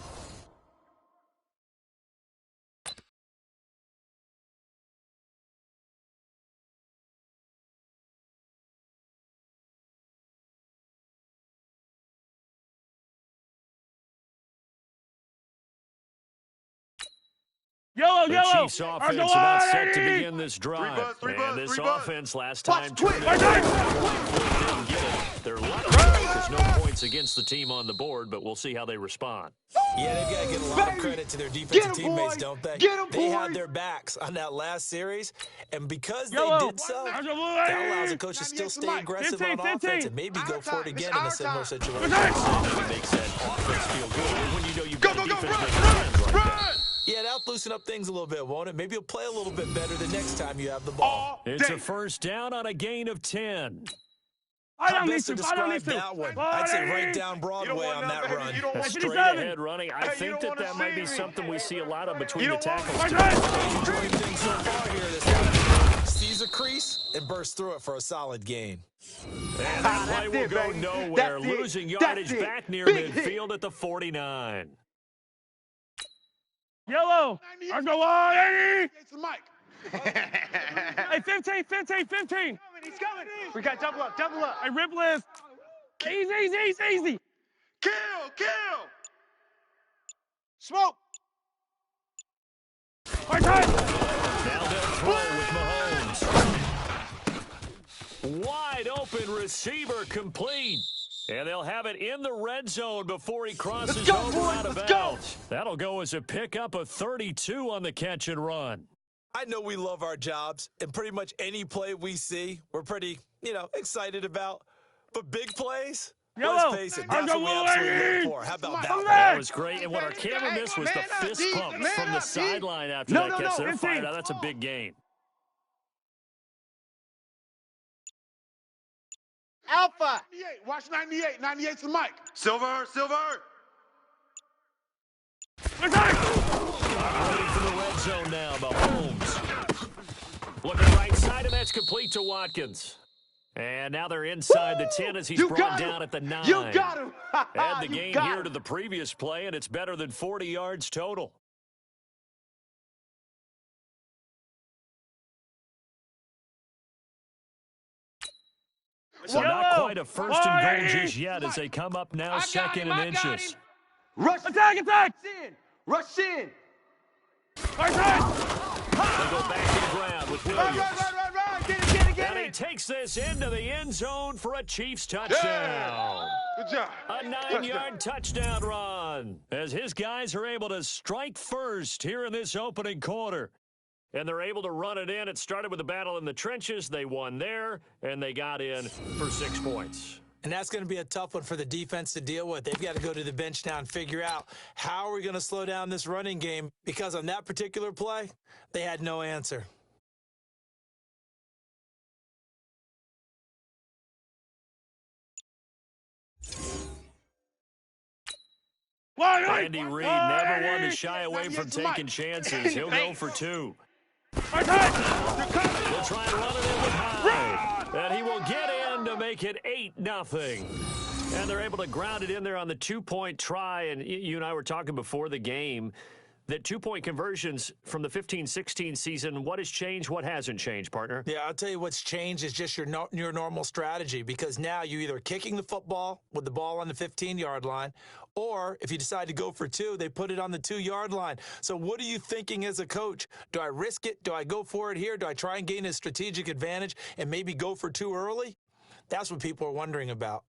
Yellow. The Chiefs offense about set to begin this drive. Three buzz, and this three buzz. offense last time Watch twitch. didn't get it. They're lucky there's no points against the team on the board, but we'll see how they respond. Yeah, they've got to give a lot of credit to their defensive 'em, teammates, boys. don't they? Get 'em, They boys. had their backs on that last series, and because Yellow. they did so, that allows the coach to still stay aggressive on 15. offense and maybe go for it again in a similar situation. It makes that offense feel good when you know you've got a defense making run. hands like that. Yeah, that'll loosen up things a little bit, won't it? Maybe you'll play a little bit better the next time you have the ball. It's a 1st down on a gain of 10. How best to describe that one? I'd say right down Broadway on that run. A straight ahead running. I think that might be something we see a lot of between the tackles. Enjoying things so far here this time. Sees a crease and bursts through it for a solid gain. And that play will go nowhere, losing yardage back near midfield at the 49. Yellow. I go on, Eddie. It's the mic. Hey, 15. He's coming. We got double up. Hey, rip list. Easy. Kill. Smoke. My time. Now they'll throw with Mahomes. Wide open receiver complete. And they'll have it in the red zone before he crosses over out of bounds. That'll go as a pickup of 32 on the catch and run. I know we love our jobs, and pretty much any play we see, we're pretty, excited about. But big plays, let's face it, that's what we absolutely live for. How about that one? That was great. And what our camera missed was the fist pump from the sideline after that catch. They're fired out. That's a big gain. Alpha. 98. Watch 98. 98's the mic. Silver. Ready for the red zone now, Mahomes. Looking right side, and that's complete to Watkins. And now they're inside the 10 as he's brought down at the 9. You got him. Add the gain here to the previous play, and it's better than 40 yards total. So not quite a first and goal just yet as they come up now second and inches. Rush. Attack. Rush in. My time. They go back to the ground with Williams. Right. Get it. And he takes this into the end zone for a Chiefs touchdown. Good job. A 9-yard touchdown run as his guys are able to strike first here in this opening quarter. And they're able to run it in. It started with a battle in the trenches. They won there, and they got in for 6 points. And that's going to be a tough one for the defense to deal with. They've got to go to the bench now and figure out how are we going to slow down this running game, because on that particular play, they had no answer. Andy Reid never one to shy away from taking chances. He'll go for 2. My time. He'll try and run it in with Hyde. And he will get in to make it 8-0. And they're able to ground it in there on the 2-point try. And you and I were talking before the game that 2-point conversions from the 15-16 season, what has changed, what hasn't changed, partner? Yeah, I'll tell you what's changed is just your normal strategy, because now you're either kicking the football with the ball on the 15-yard line, or if you decide to go for 2, they put it on the 2-yard line. So what are you thinking as a coach? Do I risk it? Do I go for it here? Do I try and gain a strategic advantage and maybe go for 2 early? That's what people are wondering about.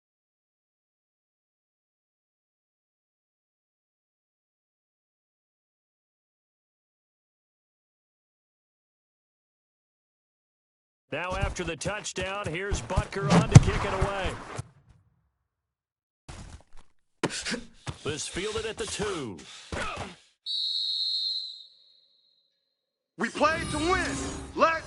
Now after the touchdown, here's Butker on to kick it away. This fielded at the 2. We played to win. Let's